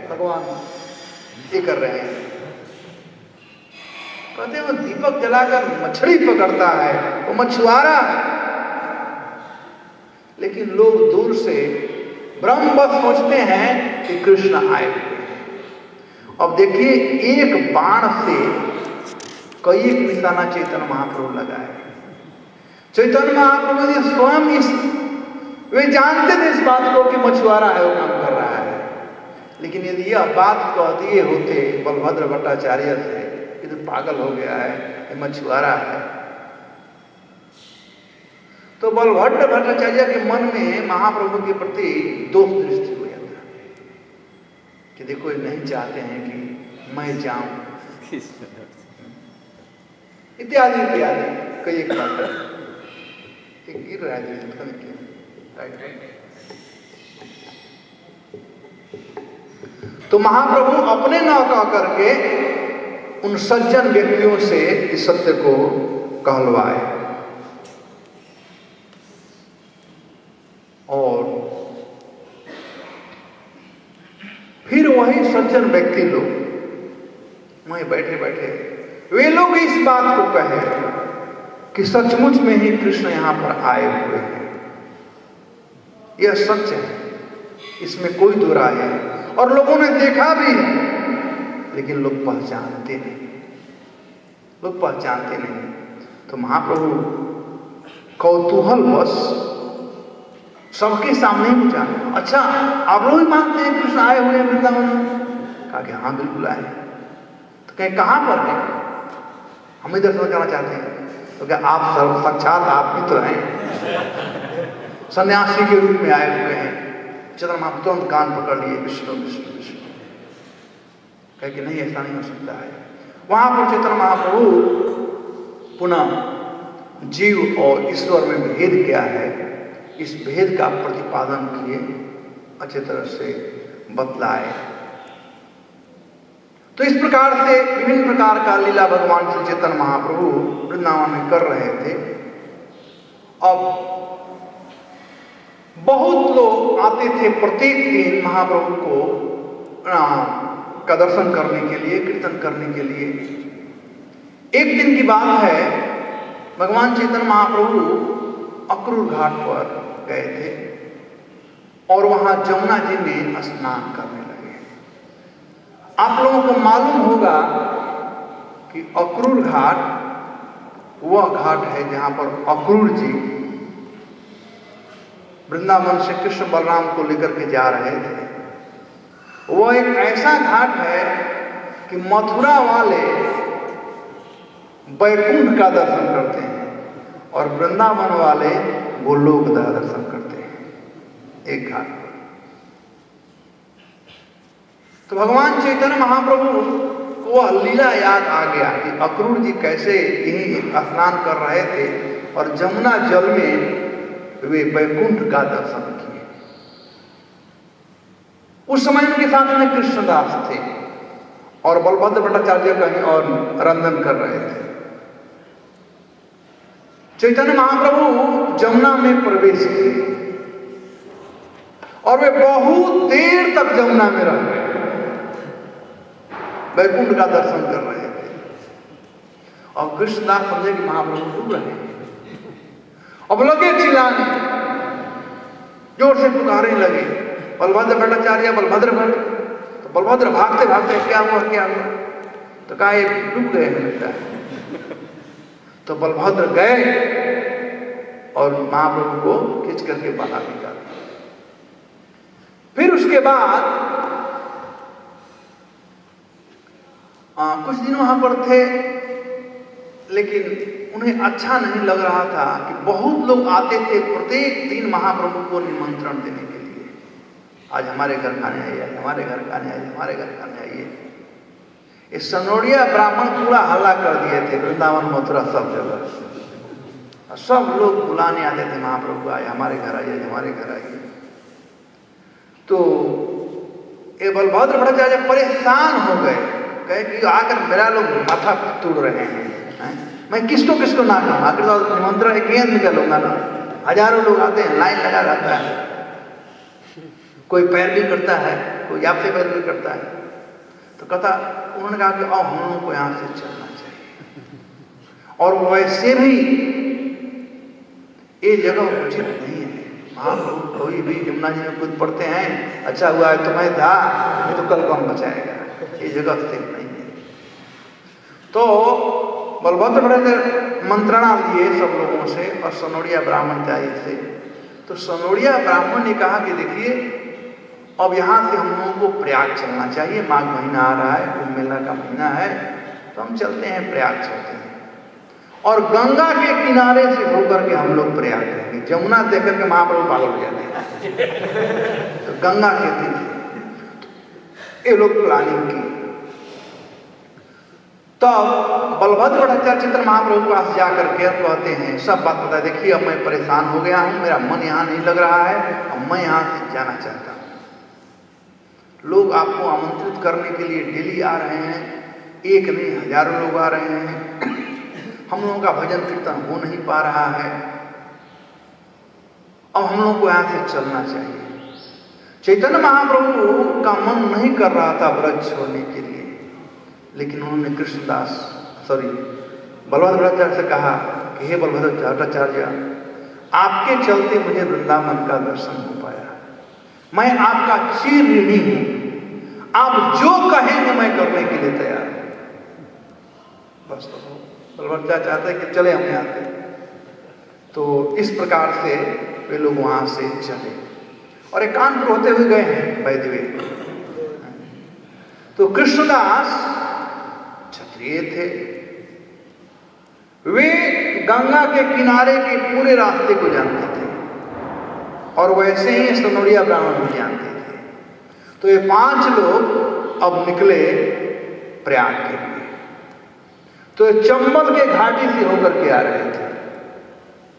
भगवान ये कर रहे हैं। कहते हैं वो दीपक जलाकर मछली पकड़ता है, वो मछुआरा है। लेकिन लोग दूर से ब्रह्मवश सोचते हैं कि कृष्ण आए हुए हैं। अब देखिए, एक बाण से कई एक निशाना चैतन्य महाप्रभु लगाए। चैतन्य महाप्रभु ने स्वयं वे जानते थे इस बात को कि मछुआरा है, वो काम कर रहा है। लेकिन यदि यह बात कह दिए होते बलभद्र भट्टाचार्य से कि तो पागल हो गया है, ये मछुआरा है, तो बलभद्र भट्टाचार्य के मन में महाप्रभु के प्रति दोष दृष्टि हो जाता कि देखो ये नहीं चाहते हैं कि मैं जाऊं, इत्यादि इत्यादि कई एक बात गिर रहा है। तो महाप्रभु अपने न कह करके उन सज्जन व्यक्तियों से इस सत्य को कहलवाए, और फिर वही सज्जन व्यक्ति लोग वहीं बैठे बैठे वे लोग इस बात को कहे कि सचमुच में ही कृष्ण यहां पर आए हुए हैं। यह सच है, इसमें कोई दो राय है, और लोगों ने देखा भी है, लेकिन लोग पहचानते नहीं, लोग पहचानते नहीं। तो महाप्रभु कौतूहलवश सबके सामने ही पूछा, अच्छा आप लोग ही मानते हैं कृष्ण आए हुए हैं वृंदावन? कहा कि हाँ बिल्कुल आए। तो कहे कहां पर है? हम ही दर्शन करना चाहते हैं। तो क्या आप सर्व साक्षात आप ही तो हैं, सन्यासी के रूप में आए हुए हैं। चैतन्य महाप्रभु तुरंत कान पकड़ लिए, विष्णु विष्णु विष्णु। कहे कि नहीं, ऐसा नहीं हो सकता है। वहां पर चैतन्य महाप्रभु पुनः जीव और ईश्वर में भेद क्या है, इस भेद का प्रतिपादन किए अच्छी तरह से बतलाए। तो इस प्रकार से विभिन्न प्रकार का लीला भगवान श्री चैतन्य महाप्रभु वृंदावन में कर रहे थे। अब बहुत लोग आते थे प्रत्येक दिन महाप्रभु को का दर्शन करने के लिए, कीर्तन करने के लिए। एक दिन की बात है, भगवान चैतन्य महाप्रभु अक्रूर घाट पर गए थे और वहां जमुना जी में स्नान करने लगे। आप लोगों को मालूम होगा कि अक्रूर घाट वह घाट है जहां पर अक्रूर जी वृंदावन से कृष्ण बलराम को लेकर के जा रहे थे। वह एक ऐसा घाट है कि मथुरा वाले वैकुंठ का दर्शन करते हैं और वृंदावन वाले गोलोक का दर्शन करते हैं एक घाट पर। तो भगवान चैतन्य महाप्रभु को वह लीला याद आ गया कि अक्रूर जी कैसे यही स्नान कर रहे थे और जमुना जल में वे वैकुंठ का दर्शन किए। उस समय उनके साथ में कृष्णदास थे और बलभद्र भट्टाचार्य कहीं और रंदन कर रहे थे। चैतन्य महाप्रभु जमुना में प्रवेश किए और वे बहुत देर तक जमुना में रह गए, वैकुंठ का दर्शन कर रहे थे। और कृष्णदास समझे कि महाप्रभु डूब रहे हैं। अब लगे चिल्लाने, जोर से पुकारने लगे, बलभद्र भट्टाचार्य, बलभद्र भट्ट। तो बलभद्र भागते भागते क्या हुआ क्या हुआ, तो कहा ये डूब गए हैं लगता है। तो बलभद्र गए और महाप्रभु को खींच करके बाहर निकाले। फिर उसके बाद कुछ दिन वहां पर थे, लेकिन उन्हें अच्छा नहीं लग रहा था कि बहुत लोग आते थे प्रत्येक दिन महाप्रभु को निमंत्रण देने के लिए। आज हमारे घर खाने आइए, हमारे घर खाने आइए, हमारे घर खाने आइए। ये सनोड़िया ब्राह्मण पूरा हल्ला कर दिए थे वृंदावन मथुरा सब जगह। सब लोग बुलाने आते थे महाप्रभु आए, हमारे घर आइए, हमारे घर आइए। तो ये बलभद्र भट्टाचार्य परेशान हो गए, कहे कि आकर मेरा लोग माथा तोड़ रहे हैं, मैं किसको किसको ना कहूँ, आखिर तो निमंत्रण एक ही निकलूंगा ना। हजारों लोग आते हैं, लाइन लगा रहता है, कोई पैरवी करता है, कोई आपसे पैरवी करता है। तो कहता, उन्होंने कहा कि हम लोगों को यहाँ से चलना चाहिए और वैसे भी ये जगह उचित नहीं है। महाप्रभु कोई भी यमुना जी में कूद पड़ते हैं, अच्छा हुआ है तो मैं था, नहीं तो कल कौन बचाएगा, ये जगह स्थिर नहीं है। तो बलभद्र भट्टाचार्य मंत्रणा लिए सब लोगों से और सनोड़िया ब्राह्मण चाहिए थे। तो सनोड़िया ब्राह्मण ने कहा कि देखिए अब यहाँ से हम लोगों को प्रयाग चलना चाहिए, माघ महीना आ रहा है, कुंभ मेला का महीना है, तो हम चलते हैं, प्रयाग चलते हैं और गंगा के किनारे से होकर के हम लोग प्रयाग करेंगे। जमुना देख करके महाप्रभु पागल हो जाते हैं, तो गंगा के तीर ये लोग प्लानिंग की। तब बलभद्र भट्टाचार्य चैतन्य महाप्रभु के पास जाकर के कहते हैं, सब बात बताए, देखिए अब मैं परेशान हो गया हूँ, मेरा मन यहाँ नहीं लग रहा है, अब मैं यहाँ से जाना चाहता हूँ। लोग आपको आमंत्रित करने के लिए डेली आ रहे हैं, एक नहीं हजारों लोग आ रहे हैं, हम लोगों का भजन कीर्तन हो नहीं पा रहा है, अब हम लोगों को यहाँ से चलना चाहिए। चैतन्य महाप्रभु का मन नहीं कर रहा था ब्रज छोड़ने के लिए, लेकिन उन्होंने बलभद्र भट्टाचार्य से कहा कि हे बलभद्र भट्टाचार्य, आपके चलते मुझे वृंदावन का दर्शन हो पाया, मैं आपका चिर ऋणी हूं, आप जो कहेंगे मैं करने के लिए तैयार हूं। बस तो बलभद्र चाहते हैं कि चले हम यहाँ से। तो इस प्रकार से वे लोग वहां से चले और एकांत होते हुए गए हैं बाय द वे। तो कृष्णदास क्षत्रिय थे, वे गंगा के किनारे के पूरे रास्ते को जानते थे और वैसे ही सनोड़िया ब्राह्मण भी जानते थे। तो ये 5 लोग अब निकले प्रयाग के लिए। तो चंबल के घाटी से होकर के आ रहे थे,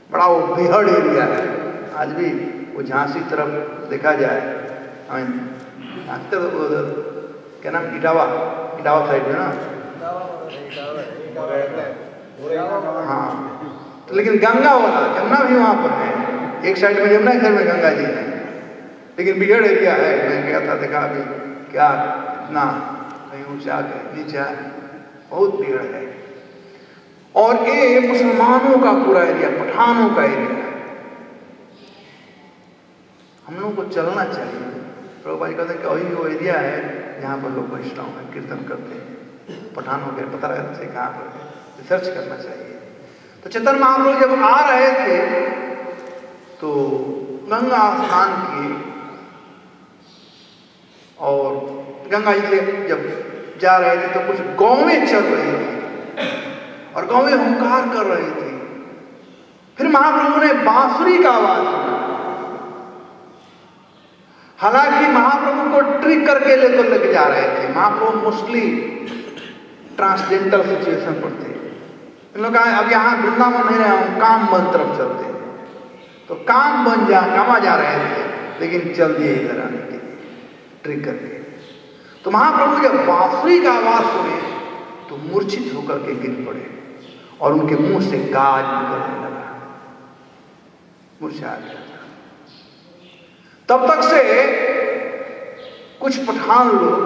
बड़ा वो बिहड़ एरिया है, आज भी वो झांसी तरफ देखा जाए तो उधर क्या नाम, इटावा साइड में ना। हाँ, तो लेकिन गंगा वाला, यमुना भी वहाँ पर है, एक साइड में यमुना, एक साइड में गंगा जी है, लेकिन बिगड़ एरिया है। मैं गया था, देखा अभी क्या इतना कहीं ऊंचा कहीं नीचा, बहुत बिगड़ है। और ये मुसलमानों का पूरा एरिया, पठानों का एरिया है। हम लोग को चलना चाहिए। प्रभुपाद जी कहते हैं कि वही वो एरिया है जहाँ पर लोग वैष्णव हैं, कीर्तन करते हैं, पठानों के पता रहता है कहाँ पर, रिसर्च करना चाहिए। तो चैतन्य महाप्रभु जब आ रहे थे तो गंगा स्नान किए, और गंगा जी से जब जा रहे थे तो कुछ गौवें चल रही थी और गौवें हुंकार कर रही थी। फिर महाप्रभु ने बांसुरी का आवाज सुना। हालांकि महाप्रभु को ट्रिक करके लेके जा रहे थे। महाप्रभु मोस्टली ट्रांसजेंडर सिचुएशन पर थे। इन लोग कहा अब यहाँ वृंदावन नहीं रहा हूँ, काम बन तरफ चलते, तो कामा जा रहे थे, लेकिन चल दिए इधर आने के ट्रिक करके। तो महाप्रभु जब बांसुरी का आवाज सुने तो मूर्छित होकर के गिर पड़े और उनके मुंह से गाज निकलने लगा, मूर्छा आ गया। तब तक से कुछ पठान लोग,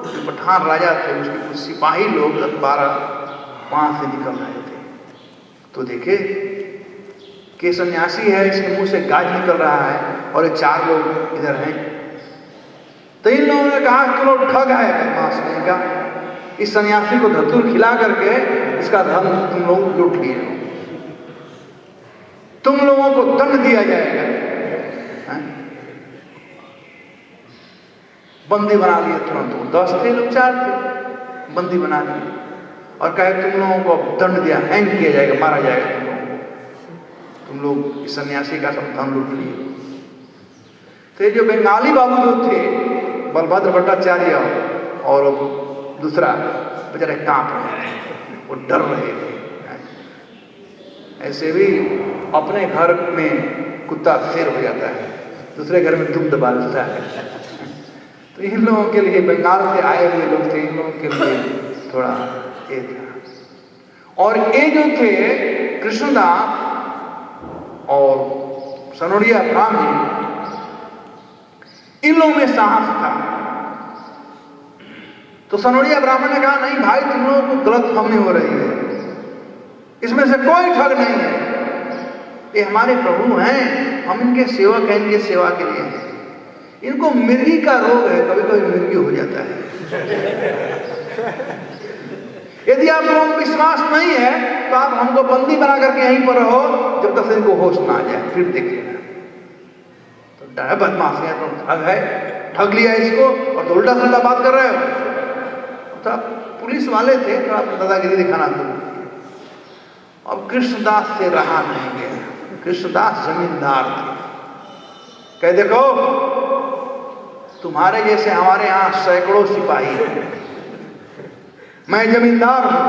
जो पठान राजा थे, उसके कुछ सिपाही लोग 10-12 वहां से निकल रहे थे। तो देखे कि सन्यासी है, इसके मुंह से गाज निकल रहा है और ये 4 लोग इधर हैं। तो इन लोगों ने कहा कि लोग ठग है, बदमाश नहीं का, इस सन्यासी को धतूर खिला करके इसका धन तुम लोग लूट लिए हो, तुम लोगों को दंड दिया जाएगा। बंदी बना लिए तुरंत। 10 थे लोग, 4 थे, बंदी बना लिए और कहे तुम लोगों को दंड दिया, हैंग किया जाएगा, मारा जाएगा तुम लोगों को, तुम लोग इस सन्यासी का सब धन लूट लिए। तो ये जो बंगाली बाबू जो थे, बलभद्र भट्टाचार्य और दूसरा, बेचारे कांप रहे थे, वो डर रहे थे। ऐसे भी अपने घर में कुत्ता शेर हो जाता है, दूसरे घर में दुम दबा लेता है। तो इन लोगों के लिए, बंगाल से आए हुए लोग थे, इन लोगों के लिए थोड़ा ये था। और ये जो थे कृष्णदास और सनोड़िया ब्राह्मण, इन लोगों में साहस था। तो सनोड़िया ब्राह्मण ने कहा नहीं भाई, तुम लोगों को गलतफहमी हो रही है, इसमें से कोई ठग नहीं है, ये हमारे प्रभु हैं, हम इनके सेवक हैं, इनके सेवा के लिए हैं। इनको मिर्गी का रोग है, कभी कभी मिर्गी हो जाता है। यदि आप लोगों को विश्वास नहीं है तो आप हमको बंदी बना करके यहीं पर रहो जब तक इनको होश ना आ जाए, फिर देख लेना। तो डर बदमाश है, तो ठग है, ठग लिया इसको और तो उल्टा सुल्टा बात कर रहे हो। तो पुलिस वाले थे, तो आप दादागिरी दिखाना शुरू किया। अब कृष्णदास से रहा नहीं गया। कृष्णदास जमींदार थे, कह देखो तुम्हारे जैसे हमारे यहाँ सैकड़ों सिपाही हैं, मैं जमींदार हूं,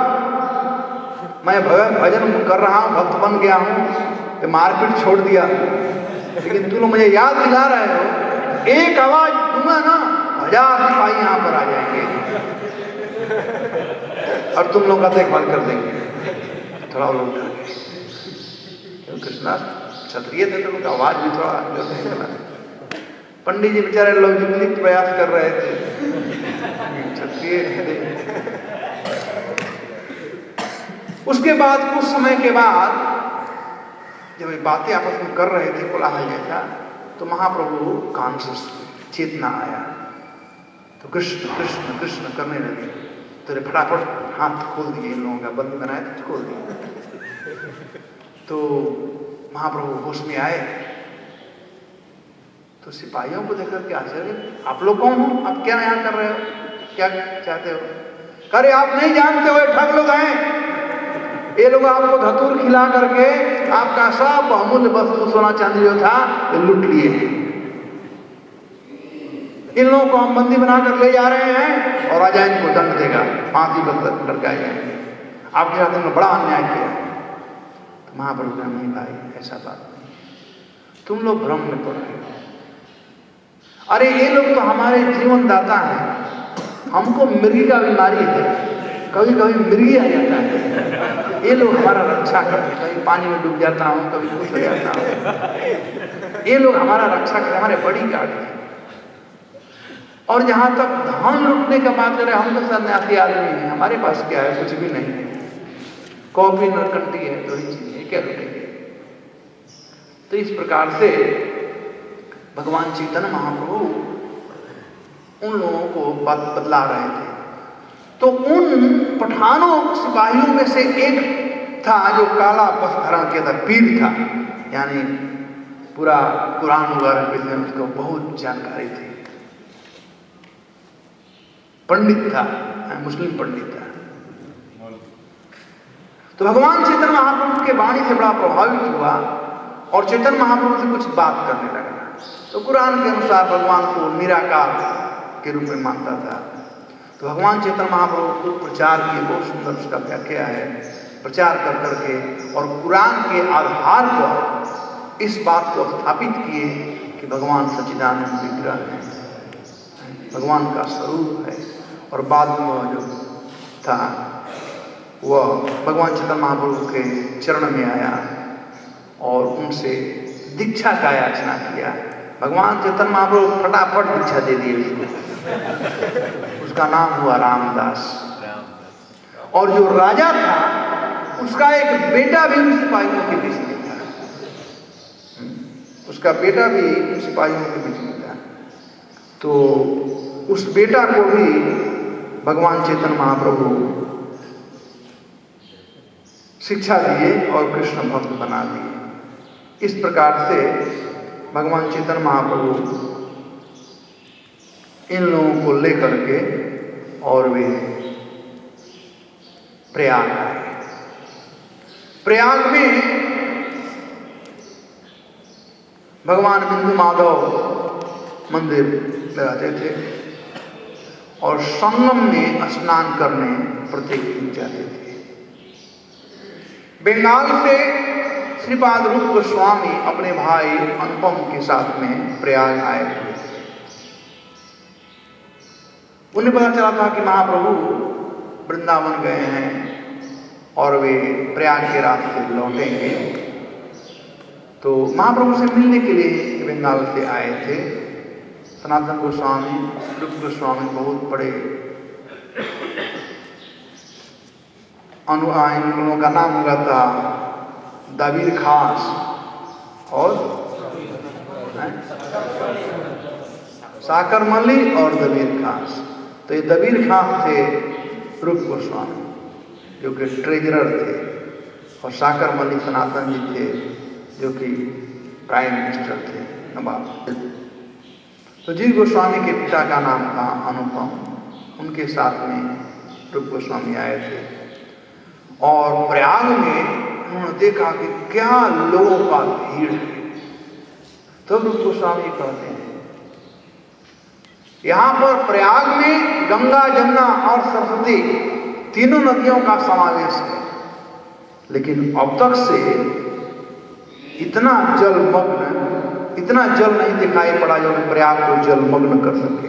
मैं भजन कर रहा हूं, भक्त बन गया हूं, तो मारपीट छोड़ दिया, लेकिन तुम लोग मुझे याद दिला रहे हो, एक आवाज दूंगा ना 1000 सिपाही यहाँ पर आ जाएंगे और तुम लोग का देखभाल कर देंगे। थोड़ा लोग डर गए, क्योंकि कृष्णदास क्षत्रिय थे तो उनका आवाज भी थोड़ा जोर नहीं चला। पंडित जी बेचारे लौकिक प्रयास कर रहे थे, क्षत्रिय थे। उसके बाद कुछ समय के बाद जब ये बातें आपस में कर रहे थे कोलाहल जैसा, तो महाप्रभु कॉन्शियस चेतना आया, तो कृष्ण कृष्ण कृष्ण करने लगे। तो फटाफट हाथ खोल दिए, इन लोगों का बंदी बनाया तो खोल दिए। तो महाप्रभु होश में आए, तो सिपाहियों को देखकर के आश्चर्य, आप लोग कौन हो, आप क्या यहाँ कर रहे हो, क्या चाहते हो? अरे आप नहीं जानते हो, ठग लोग हैं, ये लोग आपको धतूर खिला करके आपका सब अमूल्य वस्तु सोना चांदी जो था ये लूट लिए हैं। इन लोगों को हम बंदी बनाकर ले जा रहे हैं और राजा इनको दंड देगा, फांसी पर लटकाए जाएंगे, आपके साथ इन्होंने बड़ा अन्याय किया। तो महाप्रभु ने नहीं भाई ऐसा बात नहीं, तुम लोग भ्रम में पड़ रहे हो, अरे ये लोग तो हमारे जीवन दाता हैं, हमको मिर्गी का बीमारी है, कभी कभी मिर्गी आ जाता है, ये लोग हमारा रक्षा करते, कभी पानी में डूब जाता हूँ, कभी कुछ हो जाता हूँ, ये लोग हमारा रक्षा करते, हमारे बड़ी गार्ड हैं। और जहाँ तक धन लूटने का बात करें, हम तो सन्यासी आदमी हैं, हमारे पास क्या है, कुछ भी नहीं है, कॉफी नरकंटी है, दो ही चीज है, क्या लूटेंगे। तो इस प्रकार से भगवान चैतन्य महाप्रभु उन लोगों को बतला रहे थे। तो उन पठानों सिपाहियों में से एक था जो काला वस्त्र धारण किया था, पीर था, यानी पूरा कुरान वगैरह के विषय में उसको बहुत जानकारी थी, पंडित था, मुस्लिम पंडित था। तो भगवान चैतन्य महाप्रभु के वाणी से बड़ा प्रभावित हुआ और चैतन्य महाप्रभु से कुछ बात करने लगा। तो कुरान के अनुसार भगवान को निराकार के रूप में मानता था। तो भगवान चैतन्य महाप्रभु को प्रचार किए, बहुत सुंदर उसका व्याख्या है, प्रचार कर करके और कुरान के आधार पर इस बात को स्थापित किए कि भगवान सच्चिदानंद विग्रह है, भगवान का स्वरूप है। और बाद में जो था वह भगवान चैतन्य महाप्रभु के चरण में आया और उनसे दीक्षा का याचना किया। भगवान चैतन्य महाप्रभु फटाफट दीक्षा दे दिए उसको, उसका नाम हुआ रामदास। और जो राजा था उसका एक बेटा भी उन सिपाहियों के बीच में था, उसका बेटा भी उन सिपाहियों के बीच में था। तो उस बेटा को भी भगवान चैतन्य महाप्रभु शिक्षा दिए और कृष्ण भक्त बना दिए। इस प्रकार से भगवान चैतन्य महाप्रभु इन लोगों को लेकर के और वे प्रयाग आए। प्रयाग में भगवान बिंदु माधव मंदिर लगाते थे और संगम में स्नान करने प्रत्येक दिन जाते थे। बंगाल से श्रीपाद रूप गोस्वामी अपने भाई अनुपम के साथ में प्रयाग आए हुए थे। उन्हें पता चला था कि महाप्रभु वृंदावन गए हैं और वे प्रयाग के रास्ते लौटेंगे। तो महाप्रभु से मिलने के लिए बंगाल से आए थे। सनातन गोस्वामी, रूप गोस्वामी बहुत बड़े अनुयायी, लोगों का नाम हुआ था दबीर खास और साकर मल्ली और दबीर खास। तो ये दबीर खास थे रूप गोस्वामी जो कि ट्रेजरर थे, और साकर मल्ली सनातन जी थे जो कि प्राइम मिनिस्टर थे, नवाब। तो जी गोस्वामी के पिता का नाम था अनुपम, उनके साथ में रूप गोस्वामी आए थे। और प्रयाग में उन्होंने देखा कि क्या लोगों का भीड़ है। तो रूप गोस्वामी कहते हैं यहाँ पर प्रयाग में गंगा, जमुना और सरस्वती तीनों नदियों का समावेश है, लेकिन अब तक से इतना जल नहीं दिखाई पड़ा जो प्रयाग को जलमग्न कर सके।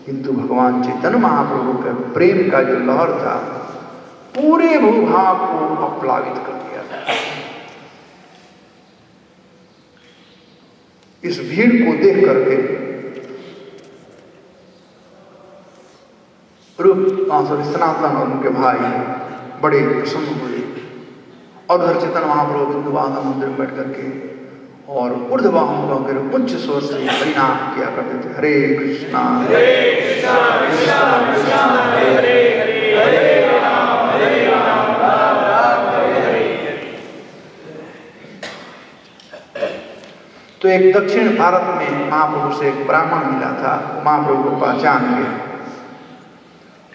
किंतु भगवान चैतन्य महाप्रभु के प्रेम का जो लहर था पूरे भूभाग को अपलावित कर दिया था। इस भीड़ को देख करके सनातन और उनके भाई बड़े प्रसन्न हुए और उधर चैतन्य महाप्रभु बिंदुवाधव मंदिर में बैठ करके और ऊर्ध्ववाहन होकर उच्च स्वर से हरिनाम किया करते थे। हरे कृष्णा कृष्णा कृष्णा हरे हरे, हरे राम राम राम हरे हरे। तो एक दक्षिण भारत में महाप्रभु से एक ब्राह्मण मिला था, महाप्रभु को पहचान गया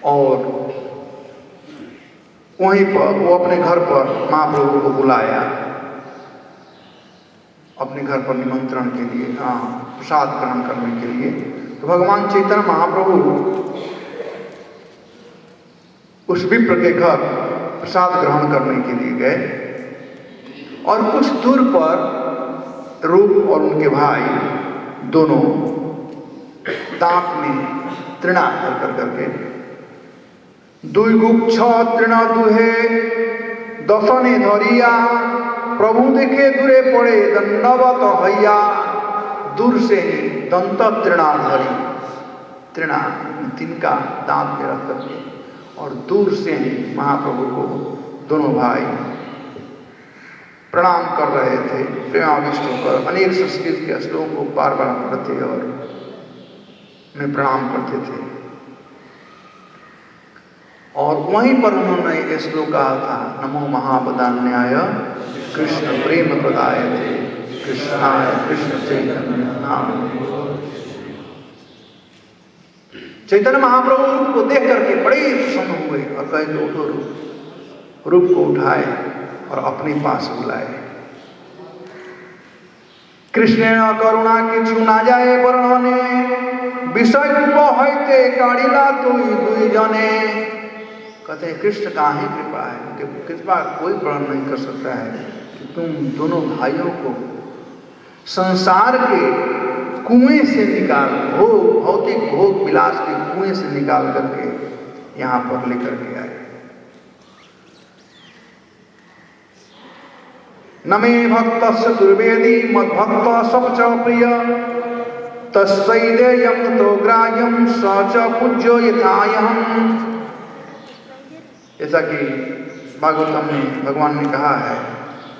और वहीं पर वो अपने घर पर महाप्रभु को बुलाया, अपने घर पर निमंत्रण के लिए, प्रसाद ग्रहण करने के लिए। तो भगवान चैतन्य महाप्रभु उस विप्र के घर प्रसाद ग्रहण करने के लिए गए और कुछ दूर पर रूप और उनके भाई दोनों दांत में तृणा कर करके दुई गुच्छ तृण दुहे दशने धरिया प्रभु देखे दूरे पड़े दंडवत हैया दूर से ही दंत तृणा धरी तृणा तिनका दांत में रख करके और दूर से ही महाप्रभु को दोनों भाई प्रणाम कर रहे थे, प्रेमाविष्ट होकर अनेक संस्कृत के श्लोक को बार बार पढ़ते और उन्हें प्रणाम करते थे। और वहीं पर उन्होंने ये श्लोक कहा था, नमो महाबदान्याय कृष्ण प्रेम प्रदाय थे कृष्णाय कृष्ण चैतन्य नाम। चैतन्य महाप्रभु को देख करके बड़े प्रसन्न हुए और कहे कि उठो, रूप को उठाए और अपने पास बुलाए। कृष्ण करुणा किछु ना जाए वर्णने विषय रूप होते काढ़िला तुई दुई जने। कहते हैं कृष्ण का ही कृपा है, उनके कृपा कोई वर्णन नहीं कर सकता है कि तुम दोनों भाइयों को संसार के कुएं से निकाल भौतिक भोग विलास के कुएं से निकाल करके यहाँ पर लेकर के आए। न मे भक्तस्य दुर्वेदी मद्भक्त सब च प्रिय तस्सैदेयं ततो ग्राह्यं स च पूज्यो यथायहम्। जैसा कि भागवतम में भगवान ने कहा है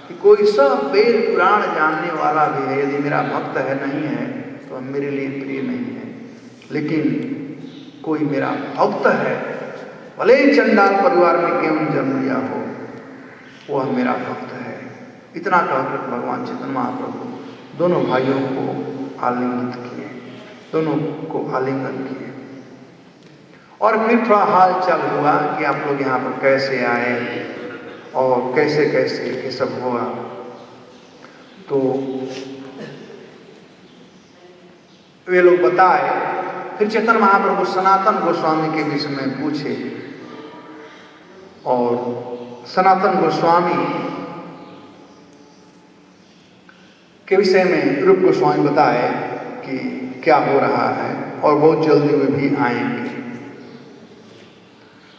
कि कोई सब वेद पुराण जानने वाला भी है, यदि मेरा भक्त है नहीं है तो मेरे लिए प्रिय नहीं है, लेकिन कोई मेरा भक्त है, भले ही चंडाल परिवार में क्यों जन्म लिया हो, वह मेरा भक्त है। इतना कहकर भगवान चैतन्य महाप्रभु दोनों भाइयों को आलिंगित किए, दोनों को आलिंगन किए और फिर थोड़ा हाल चाल हुआ कि आप लोग यहाँ पर कैसे आए और कैसे कैसे ये सब हुआ। तो वे लोग बताए। फिर चैतन्य महाप्रभु सनातन गोस्वामी के विषय में पूछे और सनातन गोस्वामी के विषय में रूप गोस्वामी बताए कि क्या हो रहा है और बहुत जल्दी वे भी आएंगे।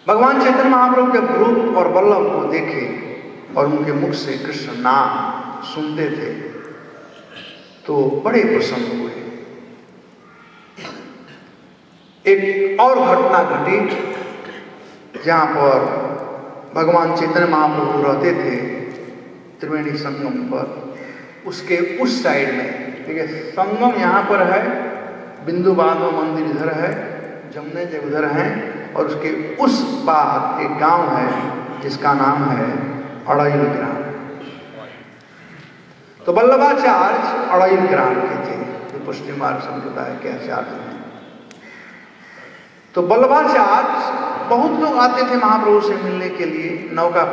भगवान चैतन्य महाप्रभु जब रूप और वल्लभ को देखे और उनके मुख से कृष्ण नाम सुनते थे तो बड़े प्रसन्न हुए। एक और घटना घटी जहाँ पर भगवान चैतन्य महाप्रभु रहते थे त्रिवेणी संगम पर, उसके उस साइड में, ठीक है, संगम यहाँ पर है, बिंदु माधव मंदिर इधर है, जमुने जी उधर हैं और उसके उस पार एक गांव है जिसका नाम है अड़ैल ग्राम। तो वल्लभाचार्य अड़ैल ग्राम के थे, जो पुष्टि मार्ग संप्रदाय के आचार्य हैं। तो वल्लभाचार्य बहुत लोग आते थे महाप्रभु से मिलने के लिए, नौका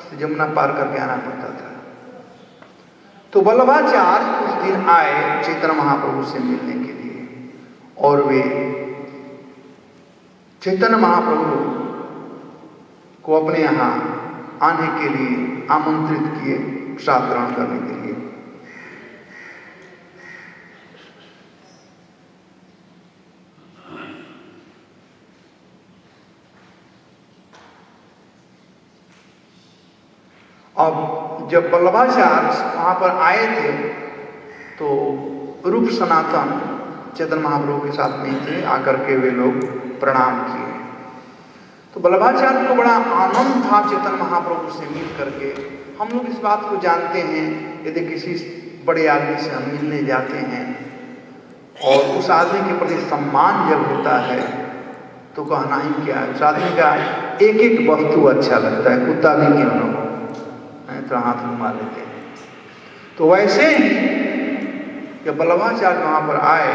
से जमुना पार करके आना पड़ता था। तो वल्लभाचार्य उस दिन आए चैतन्य महाप्रभु से मिलने के लिए और वे चैतन्य महाप्रभु को अपने यहाँ आने के लिए आमंत्रित किए प्रसाद ग्रहण करने के लिए। अब जब वल्लभाचार्य वहाँ पर आए थे तो रूप सनातन चैतन्य महाप्रभु के साथ नहीं थे, आकर के वे लोग प्रणाम किए। तो वल्लभाचार्य को बड़ा आनंद था चैतन्य महाप्रभु से मिल करके। हम लोग इस बात को जानते हैं, यदि किसी बड़े आदमी से हम मिलने जाते हैं और उस आदमी के प्रति सम्मान जब होता है तो कहना ही क्या है, उस आदमी का एक एक वस्तु अच्छा लगता है, कुत्ता भी क्यों न हो, तो हाथ घुमा लेते हैं। तो वैसे ही जब वल्लभाचार्य वहाँ पर आए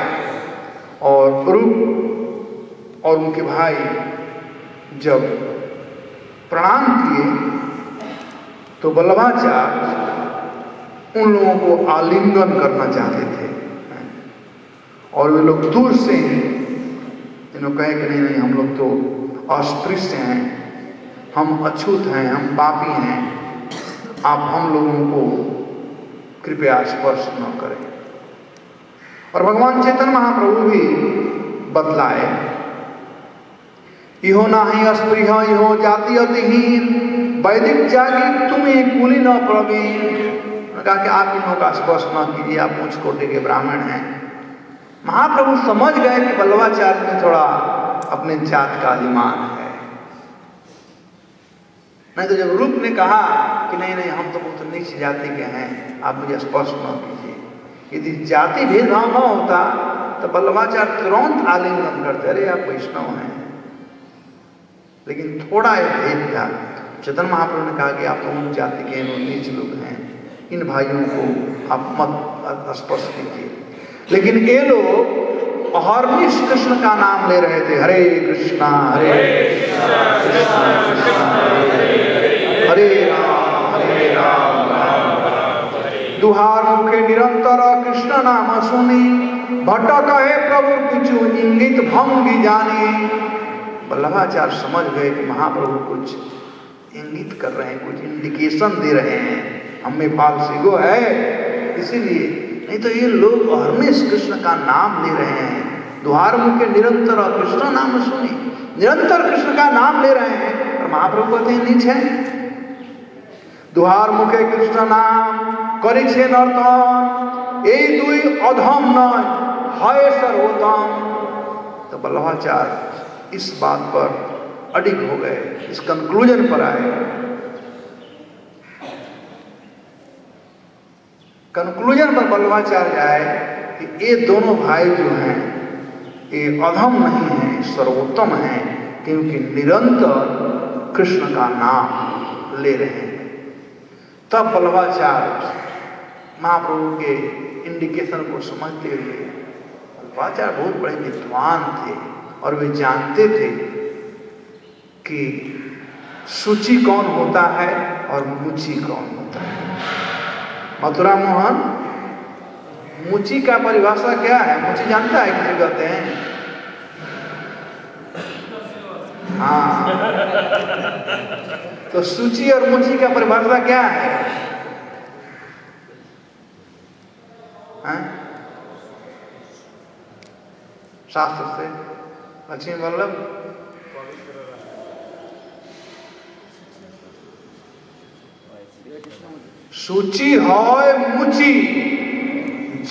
और रूप और उनके भाई जब प्रणाम किए तो वल्लभाचार्य उन लोगों को आलिंगन करना चाहते थे और वे लोग दूर से ही इन्होंने कहे कि नहीं नहीं, हम लोग तो अस्पृश्य हैं, हम अछूत हैं, हम पापी हैं, आप हम लोगों को कृपया स्पर्श न करें। और भगवान चैतन्य महाप्रभु भी बतलाए। इहो नाही अस्पृह इहो जाति अतिहीन, वैदिक जागी तुम्हें कुली न प्रवीण। कहा कि आप इनों का स्पर्श न कीजिए, आप उच्च कोटि के ब्राह्मण हैं। महाप्रभु समझ गए कि बल्लवाचार्य में थोड़ा अपने जात का अभिमान है। नहीं तो जब रूप ने कहा कि नहीं नहीं हम तो बहुत नीच जाति के हैं, आप मुझे स्पर्श न कीजिए, यदि जाति भेदभाव न होता तो बल्लवाचार्य तुरंत आलिंगन करते, अरे आप वैष्णव हैं। लेकिन थोड़ा एक भेद था। चैतन्य महाप्रभु ने कहा कि आप तो उन जाति के नीच लोग हैं, इन भाइयों को आप मत स्पर्श कीजिए। लेकिन ये लोग अहर्निश कृष्ण का नाम ले रहे थे, हरे कृष्णा हरे कृष्णा कृष्णा कृष्णा हरे राम राम राम। दुहार मुखे निरंतर कृष्ण नाम सुनी, भटक है प्रभु कुछ इंगित भंगी जानी। बल्लभाचार्य समझ गए कि महाप्रभु कुछ इंगित कर रहे हैं, कुछ इंडिकेशन दे रहे हैं, हमें पालसिगो है, इसीलिए। नहीं तो ये लोग अहर्निश कृष्ण का नाम ले रहे हैं। दुहार मुखे निरंतर कृष्ण नाम सुनी, निरंतर कृष्ण का नाम ले रहे हैं, और महाप्रभु कहते हैं नीच है। दुहार मुखे कृष्ण नाम करी छे नर्तन, ए दुई अधम नय है सर्वोत्तम। तो बल्लभाचार्य इस बात पर अडिग हो गए, इस कंक्लूजन पर आए। कंक्लूजन पर बल्लभाचार्य आए कि ये दोनों भाई जो हैं ये अधम नहीं हैं, सर्वोत्तम हैं, क्योंकि निरंतर कृष्ण का नाम ले रहे हैं। तब बल्लभाचार्य महाप्रभु के इंडिकेशन को समझते हुए, बल्लभाचार्य बहुत बड़े विद्वान थे और वे जानते थे कि शुचि कौन होता है और मुचि कौन होता है। मथुरा मोहन, मुचि का परिभाषा क्या है? मुचि जानता है किसे कहते हैं? हाँ, तो शुचि और मुचि का परिभाषा क्या है? हाँ? शास्त्र से लक्ष्मी वल्लभ शुचि है मुचि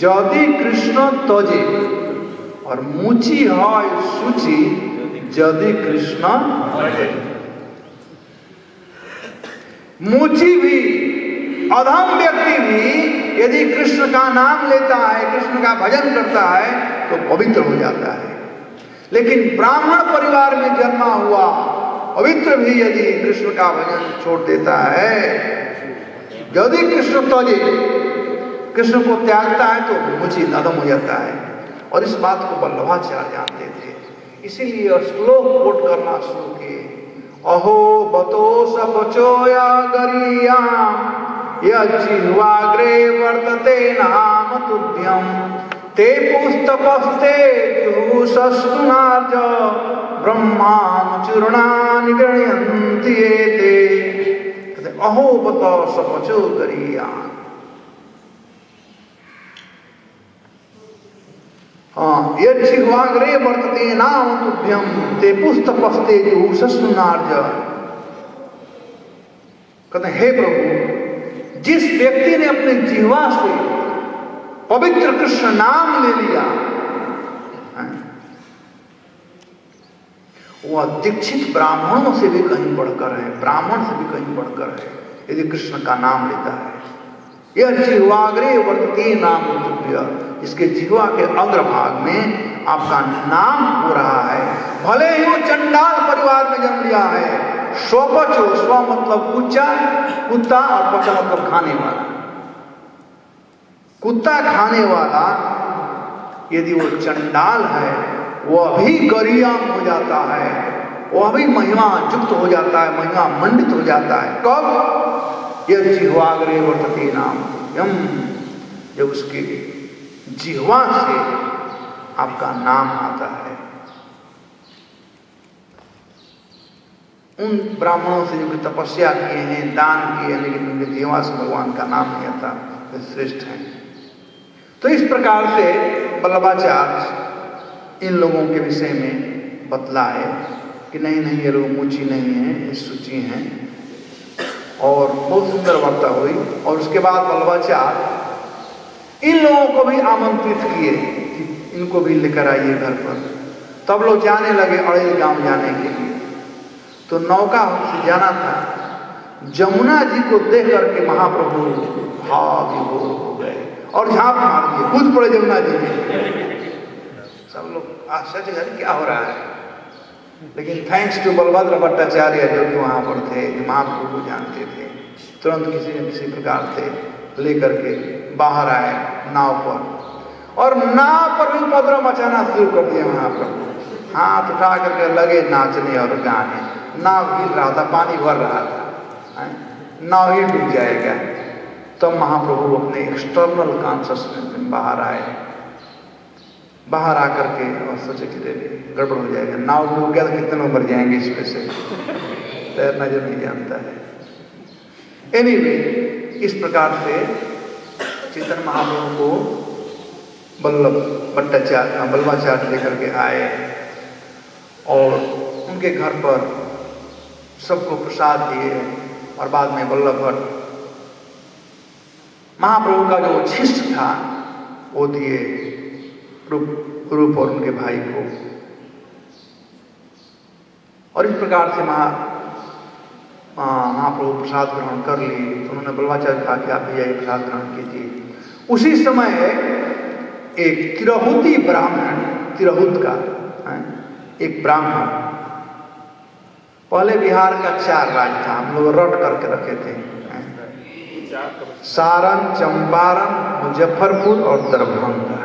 यदि कृष्ण तजे, और मुचि है शुचि यदि कृष्ण तजे। मुचि भी, अधम व्यक्ति भी यदि कृष्ण का नाम लेता है, कृष्ण का भजन करता है तो पवित्र हो जाता है। लेकिन ब्राह्मण परिवार में जन्मा हुआ पवित्र भी यदि कृष्ण का भजन छोड़ देता है, यदि कृष्ण तजे, कृष्ण को त्यागता है तो मुचि अधम हो जाता है। और इस बात को बल्लभाचार्य जानते थे, इसीलिए श्लोक कोट करना शुरू किए। अहो बतो सपचोया गरियाम यज्जिह्वाग्रे वर्तते नाम तुभ्यम, ते पुस्तपस्ते जुहुषस्तुनार्ज ब्रह्मानुचूर्णानि गृह्णन्ति एते। अहो बतो सपचो गरियाम। हाँ, यज्जिह्वाग्रे वर्तते नाम तुभ्यम, ते पुस्तपस्ते जुहुषस्तुनार्ज। कहते हे प्रभु, जिस व्यक्ति ने अपने जिह्वा से पवित्र कृष्ण नाम ले लिया, वह दीक्षित ब्राह्मणों से भी कहीं बढ़कर है, ब्राह्मण से भी कहीं बढ़कर है, यदि कृष्ण का नाम लेता है। यह जिह्वाग्रे वर्तते नाम तुभ्य, इसके जिह्वा के अग्रभाग में आपका नाम हो रहा है। भले ही वो चंडाल परिवार में जन्म लिया है, स्वपचो, स्व मतलब कुच्चा, कुत्ता, और पचा मतलब खाने वाला। कुत्ता खाने वाला यदि वो चंडाल है, वह भी गरियाम हो जाता है, वह भी महिमा युक्त हो जाता है, महिमा मंडित हो जाता है। कब? यह जिह्वाग्रे वर्तते नाम, जब उसके जिह्वा से आपका नाम आता है। उन ब्राह्मणों से जो तपस्या किए हैं, दान किए हैं, लेकिन उनके जिह्वा से भगवान का नाम नहीं आता, वे श्रेष्ठ हैं। तो इस प्रकार से बल्लभाचार्य इन लोगों के विषय में बतलाए कि नहीं नहीं ये लोग मुची नहीं हैं, ये सूची हैं। और बहुत सुंदर वार्ता हुई। और उसके बाद बल्लभाचार्य इन लोगों को भी आमंत्रित किए कि इनको भी लेकर आइए घर पर। तब लोग जाने लगे अड़ेल गांव जाने के लिए। तो नौका से जाना था। जमुना जी को देख करके महाप्रभु भाव विभोर हो गए और झांप मार दिए, कूद पड़े जमुना जी में। सब लोग आश्चर्य करें क्या हो रहा है। लेकिन थैंक्स टू बलभद्र भट्टाचार्य जो कि वहाँ पर थे, महाप्रभु को जानते थे, तुरंत किसी न किसी प्रकार से लेकर के बाहर आए नाव पर। और नाव पर भी उपद्रव मचाना शुरू कर दिया महाप्रभु। हाथ उठा करके लगे नाचने और गाने। नाव हिल रहा था, पानी भर रहा था, नाव ही डूब जाएगा। तब महाप्रभु अपने एक्सटर्नल कॉन्शसनेस में बाहर आए। बाहर आकर के और सोचे कि गड़बड़ हो जाएगा, नाव डूब गया तो कितने लोग मर जाएंगे इसमें से, तैरना जो नहीं जानता है। एनीवे, इस प्रकार से चैतन्य महाप्रभु को बल्लभाचार्य लेकर के आए और उनके घर पर सबको प्रसाद दिए। और बाद में बल्लभ भट्ट महाप्रभु का जो शिष्य था वो दिए रूप और उनके भाई को। और इस प्रकार से महाप्रभु प्रसाद ग्रहण कर लिए। तो उन्होंने बल्लभाचार्य कहा कि आप भी आइए प्रसाद ग्रहण कीजिए। उसी समय एक तिरहुती ब्राह्मण, तिरहुत का एक ब्राह्मण, पहले बिहार का 4 राज्य था, हम लोग रट करके रखे थे, सारण, चंपारण, मुजफ्फरपुर और दरभंगा।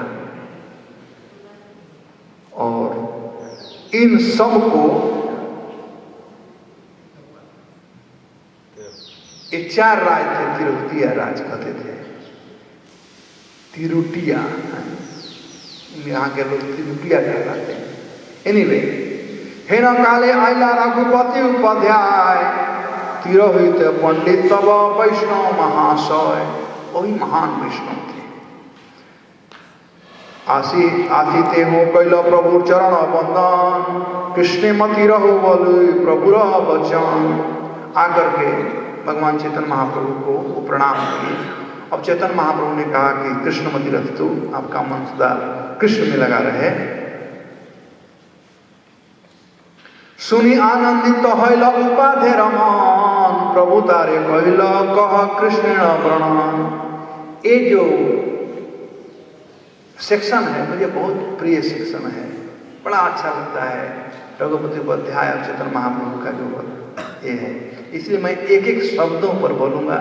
और इन सब को ये 4 राज्य थे, तिरुटिया राज कहते थे। तिरुटिया, यहाँ के लोग तिरुटिया कहलाते हैं। एनीवे, हेन काले आइला रघुपति उपाध्याय, तिरोहित पंडित तब वैष्णव महाशय। वही महान वैष्णव थे। आसीते हो कैल प्रभु चरण बंदन, कृष्ण मति रहो बोल प्रभु वचन। आकर के भगवान चैतन्य महाप्रभु को प्रणाम किए। अब चैतन्य महाप्रभु ने कहा कि कृष्णमति रस्तु, आपका मन सदा कृष्ण में लगा रहे। सुनी आनंदित हईल उपाधे रमन, प्रभु तारे कहल कह कृष्ण प्रणन। ये जो सेक्शन है मुझे बहुत प्रिय सेक्शन है, बड़ा अच्छा लगता है। रघुपति उपाध्याय और चैतन्य महाप्रभु का जो ये है, इसलिए मैं एक एक शब्दों पर बोलूँगा,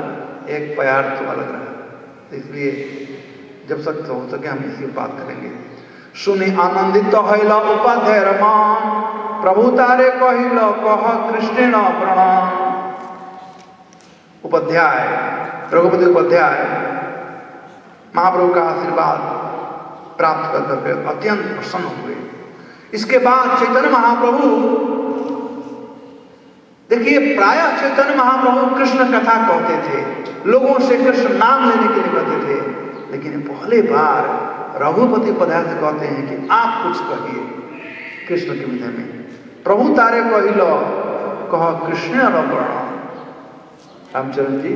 एक प्यार तो अलग रहा। इसलिए जब तक हो सके हम इसी बात करेंगे। सुनी आनंदित हईल उपाध्याय रमन, प्रभु तारे कहिल कह कृष्ण प्रणन। उपाध्याय, रघुपति उपाध्याय महाप्रभु का आशीर्वाद प्राप्त कर करके अत्यंत प्रसन्न हुए। इसके बाद चैतन्य महाप्रभु, देखिए प्रायः चैतन्य महाप्रभु कृष्ण कथा कहते थे, लोगों से कृष्ण नाम लेने के लिए कहते थे। लेकिन पहले बार रघुपति उपाध्याय से कहते हैं कि आप कुछ कहिए कृष्ण के विषय में। प्रभु तारे कहिल कह कृष्ण प्रणन। रामचरण जी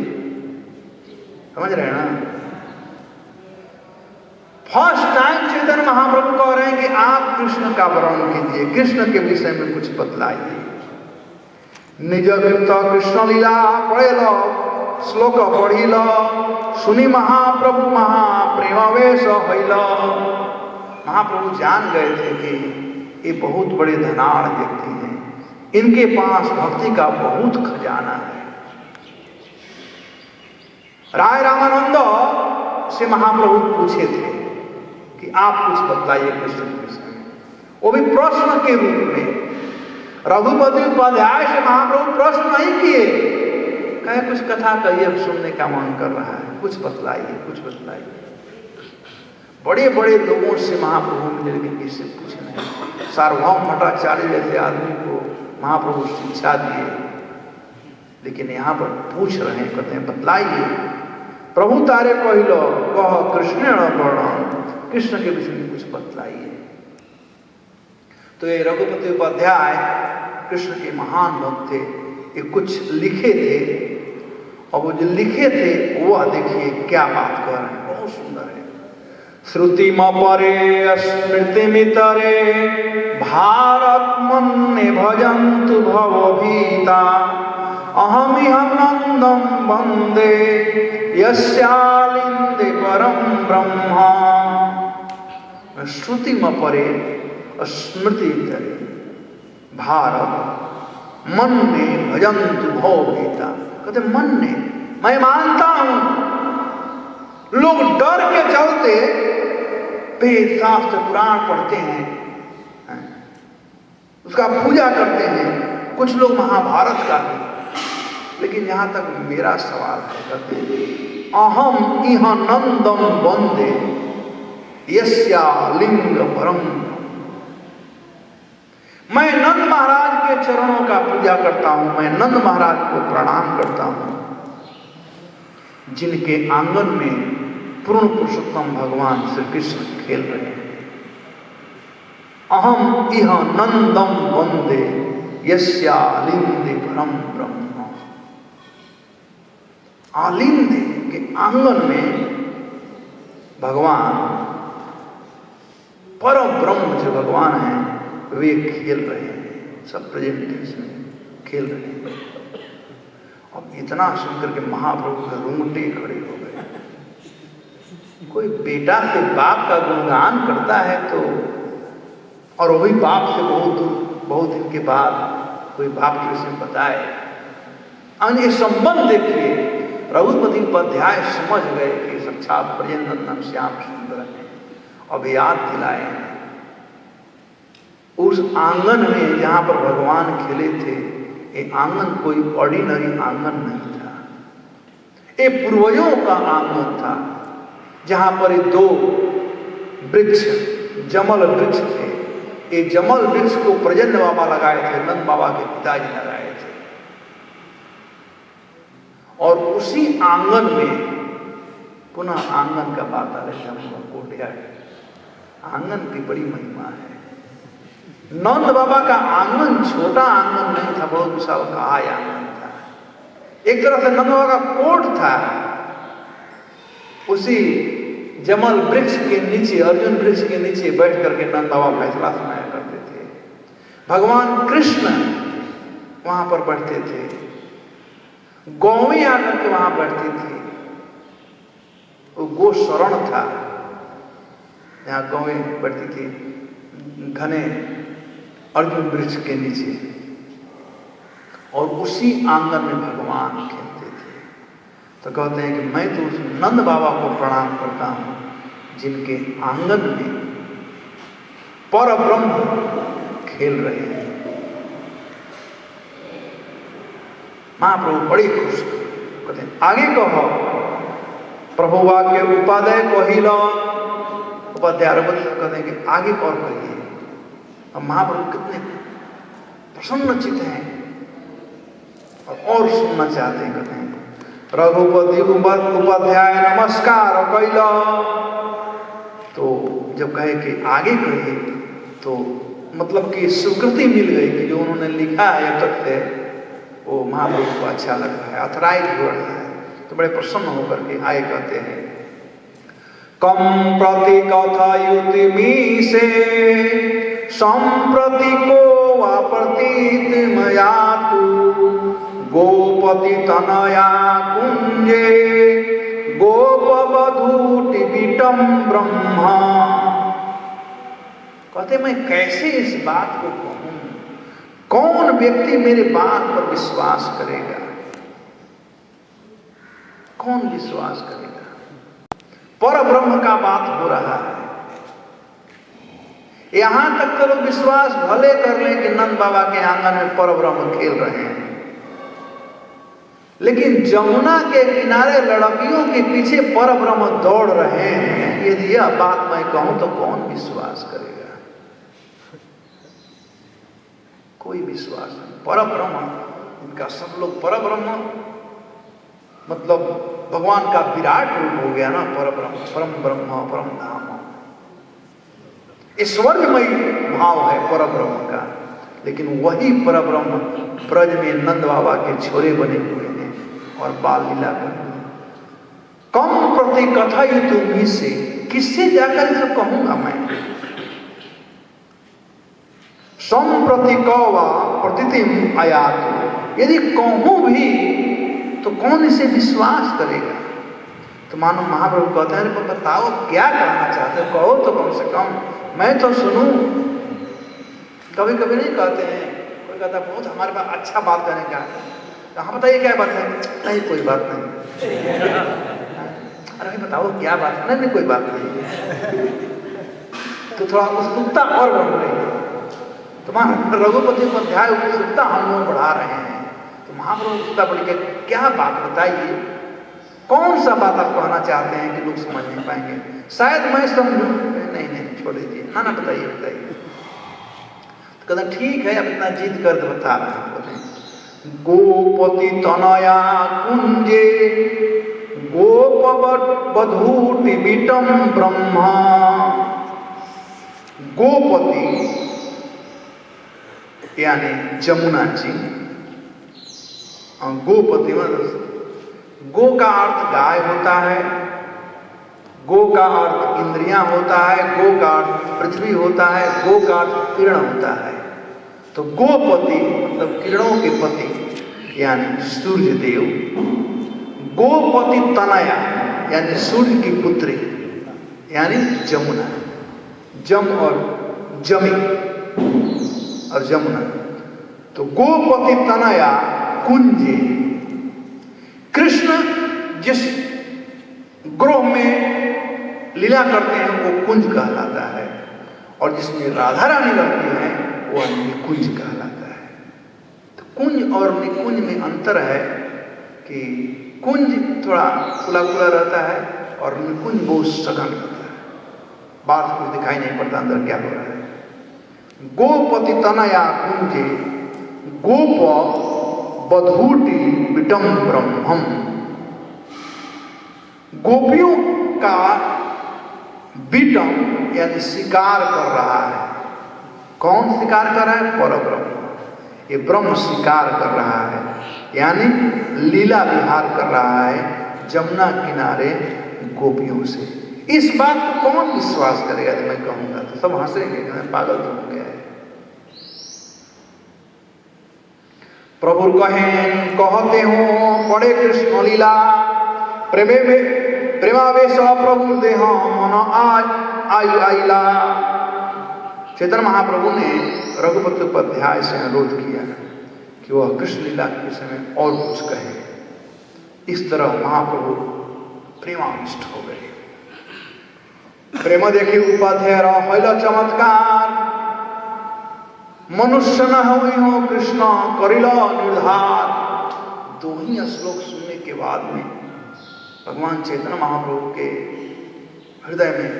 समझ रहे हैं ना? फर्स्ट टाइम चैतन्य महाप्रभु कह रहे हैं कि आप कृष्ण का वर्णन कीजिए, कृष्ण के विषय में कुछ बतलाइए। निज कृत कृष्ण लीला पढ़ेल, श्लोक पढ़िल, सुनी महाप्रभु महाप्रेमावेश हईल। महाप्रभु जान गए थे कि ये बहुत बड़े धनाढ़ व्यक्ति हैं, इनके पास भक्ति का बहुत खजाना है। राय रामानंद से महाप्रभु पूछे थे कि आप कुछ बतलाइए कृष्ण के विषय में, वो भी प्रश्न के रूप में। रघुपति उपाध्याय से महाप्रभु प्रश्न नहीं किए, कहे कुछ कथा कहिए, सुनने का मन कर रहा है, कुछ बतलाइए, कुछ बतलाइए। बड़े बड़े लोगों से महाप्रभु ने लेकिन किससे पूछना है। सार्वभौम भट्टाचार्य जैसे आदमी को महाप्रभु शिक्षा दिए, लेकिन यहाँ पर पूछ रहे हैं, कहते हैं बतलाइए। प्रभु तारे कहिल कह कृष्ण प्रणन, कृष्ण के विषय में कुछ बतलाइए। तो ये रघुपति उपाध्याय कृष्ण के महान भक्त थे, ये कुछ लिखे थे, और वो जो लिखे थे वो देखिए क्या बात कर रहे हैं, बहुत सुंदर है। श्रुति मपरे स्मृति मितरे भारत मन्ने भजन्तु भवभीता अहमिह नंदम वंदे यस्यालिंदे परम ब्रह्मा। श्रुति मपरे स्मृति मितरे भारत मन्ने भजन्तु भवभीता, कहते मन ने, मैं मानता हूं लोग डर के चलते वेद शास्त्र पुराण पढ़ते हैं, उसका पूजा करते हैं, कुछ लोग महाभारत का भी, लेकिन यहां तक मेरा सवाल है, कहते हैं अहम इह नंदम वंदे यस्या लिंग परम। मैं नंद महाराज के चरणों का पूजा करता हूं, मैं नंद महाराज को प्रणाम करता हूं, जिनके आंगन में पूर्ण पुरुषोत्तम भगवान श्री कृष्ण खेल रहे हैं। अहम इह नंदम वंदे यस्यालिंदे परम ब्रह्म। आलिंदे के आंगन में भगवान परम ब्रह्म जो भगवान है वे खेल रहे हैं, सब प्रेजेंटेंस में खेल रहे हैं। अब इतना सुनकर के महाप्रभु के रोंगटे खड़े हो गए। कोई बेटा से बाप का गुणगान करता है तो, और वही बाप से बहुत दिन के बाद कोई बाप के विषय में बताए, अन्य संबंध देखिए, रघुपति उपाध्याय समझ गए कि साक्षात ब्रजेंद्र श्याम सुंदर है। अब याद दिलाए उस आंगन में जहां पर भगवान खेले थे, ये आंगन कोई ऑर्डिनरी आंगन नहीं था, ये पूर्वजों का आंगन था, जहां पर ये दो वृक्ष जमल वृक्ष थे। ये जमल वृक्ष को प्रजन्य बाबा लगाए थे, नंद बाबा के पिताजी लगाए थे, और उसी आंगन में पुनः आंगन का बात आ रही है। आंगन की बड़ी महिमा है। नंद बाबा का आंगन छोटा आंगन नहीं था, बहुत विशाल का आंगन था। एक तरफ से नंद बाबा का कोट था, उसी जमल वृक्ष के नीचे, अर्जुन वृक्ष के नीचे बैठ करके नंद बाबा फैसला सुनाया करते थे। भगवान कृष्ण वहां पर बैठते थे, गौवी आकर के वहां बैठती थी। वो गो शरण था, यहाँ गौवी बैठती थी घने अर्जुन वृक्ष के नीचे, और उसी आंगन में भगवान खेलते थे। तो कहते हैं कि मैं तो उस नंद बाबा को प्रणाम करता हूं, जिनके आंगन में पर ब्रह्म खेल रहे हैं। महाप्रभु बड़ी खुश, कहते हैं आगे कहो प्रभु वाक्य उपाध्याय कहिल। उपाध्याय कहते हैं कि आगे और कहिए। अब महाप्रभु कितने प्रसन्नचित हैं और सुनना चाहते हैं। कहते हैं रघुपति उपाध्याय नमस्कार कैल। तो जब कहे कि आगे कहिए तो मतलब कि स्वीकृति मिल गई कि जो उन्होंने लिखा है अब तक से वो महाप्रभु को अच्छा लग रहा है, अथराइज हो रहा है। तो बड़े प्रसन्न होकर के आगे कहते हैं कम प्रति कथयुति मीसे संप्रति को वाप्रतीत मयातु गोपति तनया कुंजे गोपवधूटि विटम ब्रह्मा। कहते मैं कैसे इस बात को कहूं, कौन व्यक्ति मेरे बात पर विश्वास करेगा, कौन विश्वास करेगा। पर ब्रह्म का बात हो रहा है। यहां तक तो लोग विश्वास भले कर लें कि नंद बाबा के आंगन में पर ब्रह्म खेल रहे हैं, लेकिन जमुना के किनारे लड़कियों के पीछे पर ब्रह्म दौड़ रहे हैं, यदि यह बात मैं कहूं तो कौन विश्वास करेगा। कोई विश्वास नहीं। पर ब्रह्म, इनका सब लोग पर ब्रह्म मतलब भगवान का विराट रूप हो गया ना, पर ब्रह्म, परम ब्रह्म, परम धाम। ऐश्वर्यमयी भाव है परब्रह्म का। लेकिन वही परब्रह्म ब्रज में नंद बाबा के छोरे बने हुए हैं और बाल लीला कर रहे हैं। कम प्रति कथा ही तुम से, किससे जाकर इसे कहूंगा मैं। संप्रति कौवा प्रतितिम आयात, यदि कहूं भी तो कौन इसे विश्वास करेगा। तो मानो महाप्रभु कहते हैं बताओ क्या कहना चाहते हो, कहो तो कम से कम मैं तो सुनूं। कभी कभी नहीं कहते हैं, कोई कहता बहुत हमारे पास अच्छा बात करने का, हाँ बताइए क्या बात है, नहीं कोई बात नहीं। अरे बताओ क्या बात है, नहीं कोई बात नहीं। तो थोड़ा उत्सुकता और बढ़ रही है। तुम्हारा रघुपति को अध्याय उत्सुकता हम लोग बढ़ा रहे हैं। तो महाप्रभु उत्सुकता बढ़ के क्या बात बताइए, कौन सा बात आप कहना चाहते हैं कि लोग समझ नहीं पाएंगे, शायद मैं समझूं। नहीं नहीं छोड़ दीजिए, ना ना बताइए बताइए। तो कहते ठीक है, अब इतना जिद कर तो बता रहे हैं। गोपति तनया कुंजे गोपवधूटि विटम ब्रह्मा। गोपति यानी जमुना जी। गोपति मतलब गो का अर्थ गाय होता है, गो का अर्थ इंद्रियां होता है, गो का अर्थ पृथ्वी होता है, गो का अर्थ किरण होता है। तो गोपति मतलब किरणों के पति यानी सूर्य देव। गोपति तनया यानी सूर्य की पुत्री यानी जमुना। जम और जमी और जमुना। तो गोपति तनया कुंजे, कृष्ण जिस गृह में लीला करते हैं वो कुंज कहलाता है, और जिसमें राधा रानी रहती है वो निकुंज कहलाता है। तो कुंज और निकुंज में अंतर है कि कुंज थोड़ा खुला खुला रहता है और निकुंज बहुत सघन रहता है, बाहर कुछ दिखाई नहीं पड़ता अंदर क्या हो रहा है। गोपति तनया कुंजे गोप बधूटि विटम ब्रह्मम। गोपियों का विटम यानी शिकार कर रहा है। कौन शिकार कर रहा है? परब्रह्म। ये ब्रह्म शिकार कर रहा है यानी लीला विहार कर रहा है जमुना किनारे गोपियों से। इस बात को कौन विश्वास करेगा तो मैं कहूंगा तो सब हंसेंगे, पागल तो हो गया है। प्रभु कहें कहते हो पड़े कृष्ण लीला प्रेमावेश प्रभु देह मन आयु आइला। चैतन्य महाप्रभु ने रघुपति उपाध्याय से अनुरोध किया कि वह कृष्ण लीला के विषय में और कुछ कहे। इस तरह महाप्रभु प्रेमाविष्ट हो गए। प्रेम देखी उपाध्याय रहिल चमत्कार, मनुष्य न हुई हो कृष्ण करिल निर्धार। दो ही श्लोक सुनने के बाद में भगवान चैतन्य महाप्रभु के हृदय में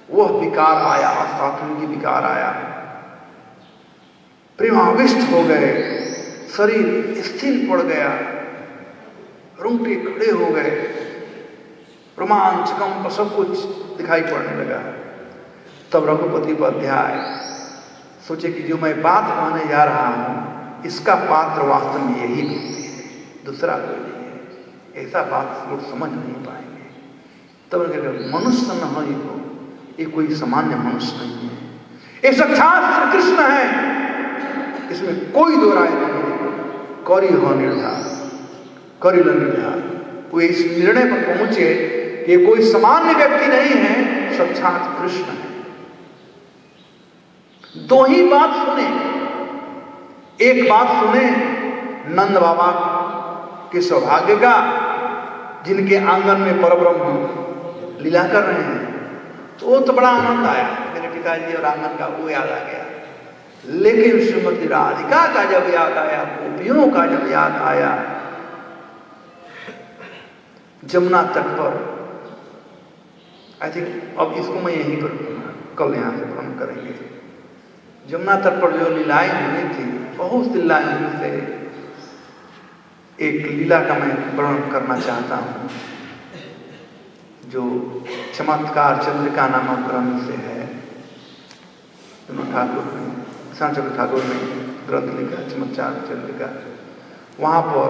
वह विकार आया, सात्विकी विकार आया। प्रेमाविष्ट हो गए, शरीर स्थिर पड़ गया, रोंगटे खड़े हो गए, रोमांच कंप सब कुछ दिखाई पड़ने लगा। तब रघुपति उपाध्याय सोचे कि जो मैं बात कहने जा रहा हूं इसका पात्र वास्तव में यही व्यक्ति है, दूसरा कोई नहीं है। ऐसा बात लोग समझ नहीं पाएंगे। तब मनुष्य न हो, ये कोई सामान्य मनुष्य नहीं है, ये साक्षात श्री कृष्ण है, इसमें कोई दो राय नहीं है। करी हो निर्धार, करी लो निर्धार। वो इस निर्णय पर पहुंचे कि ये कोई सामान्य व्यक्ति नहीं है, साक्षात कृष्ण है। दो ही बात सुने। एक बात सुने नंद बाबा के सौभाग्य का, जिनके आंगन में परब्रह्म लीला कर रहे हैं, तो बड़ा आनंद आया। मेरे पिताजी और आंगन का वो याद आ गया। लेकिन श्रीमती राधिका का जब याद आया, गोपियों का जब याद आया, जमुना तट पर, आई थिंक अब इसको मैं यहीं पर कल यहाँ से प्रारंभ करेंगे। जमुना तट पर जो लीलाएं हुई थी, बहुत लीलाएं हुई थे। एक लीला का मैं वर्णन करना चाहता हूँ जो चमत्कार चंद्रिका नामक ग्रंथ से है। दोनों ठाकुर ने, श्यामचंद्र ठाकुर ने ग्रंथ लिखा, चमत्कार लिखा। वहाँ पर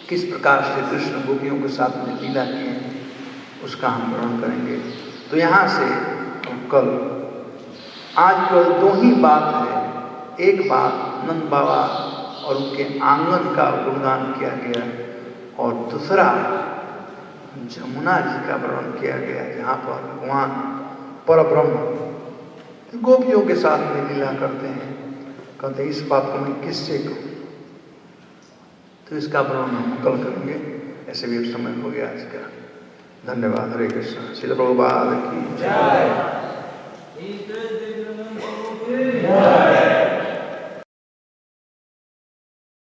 किस प्रकार से कृष्ण गोपियों के साथ में लीला की है उसका हम वर्णन करेंगे। तो यहाँ से कल आज केवल दो ही बात है। एक बात नंद बाबा और उनके आंगन का गुणगान किया गया और दूसरा जमुना जी का वर्णन किया गया, जहाँ पर भगवान परब्रह्म गोपियों के साथ में लीला करते हैं। कहते इस बात को मैं किससे कहूँ, तो इसका वर्णन हम कल करेंगे। ऐसे भी अब समय हो गया आज का। धन्यवाद। हरे कृष्ण। श्रील प्रभुपाद की जय।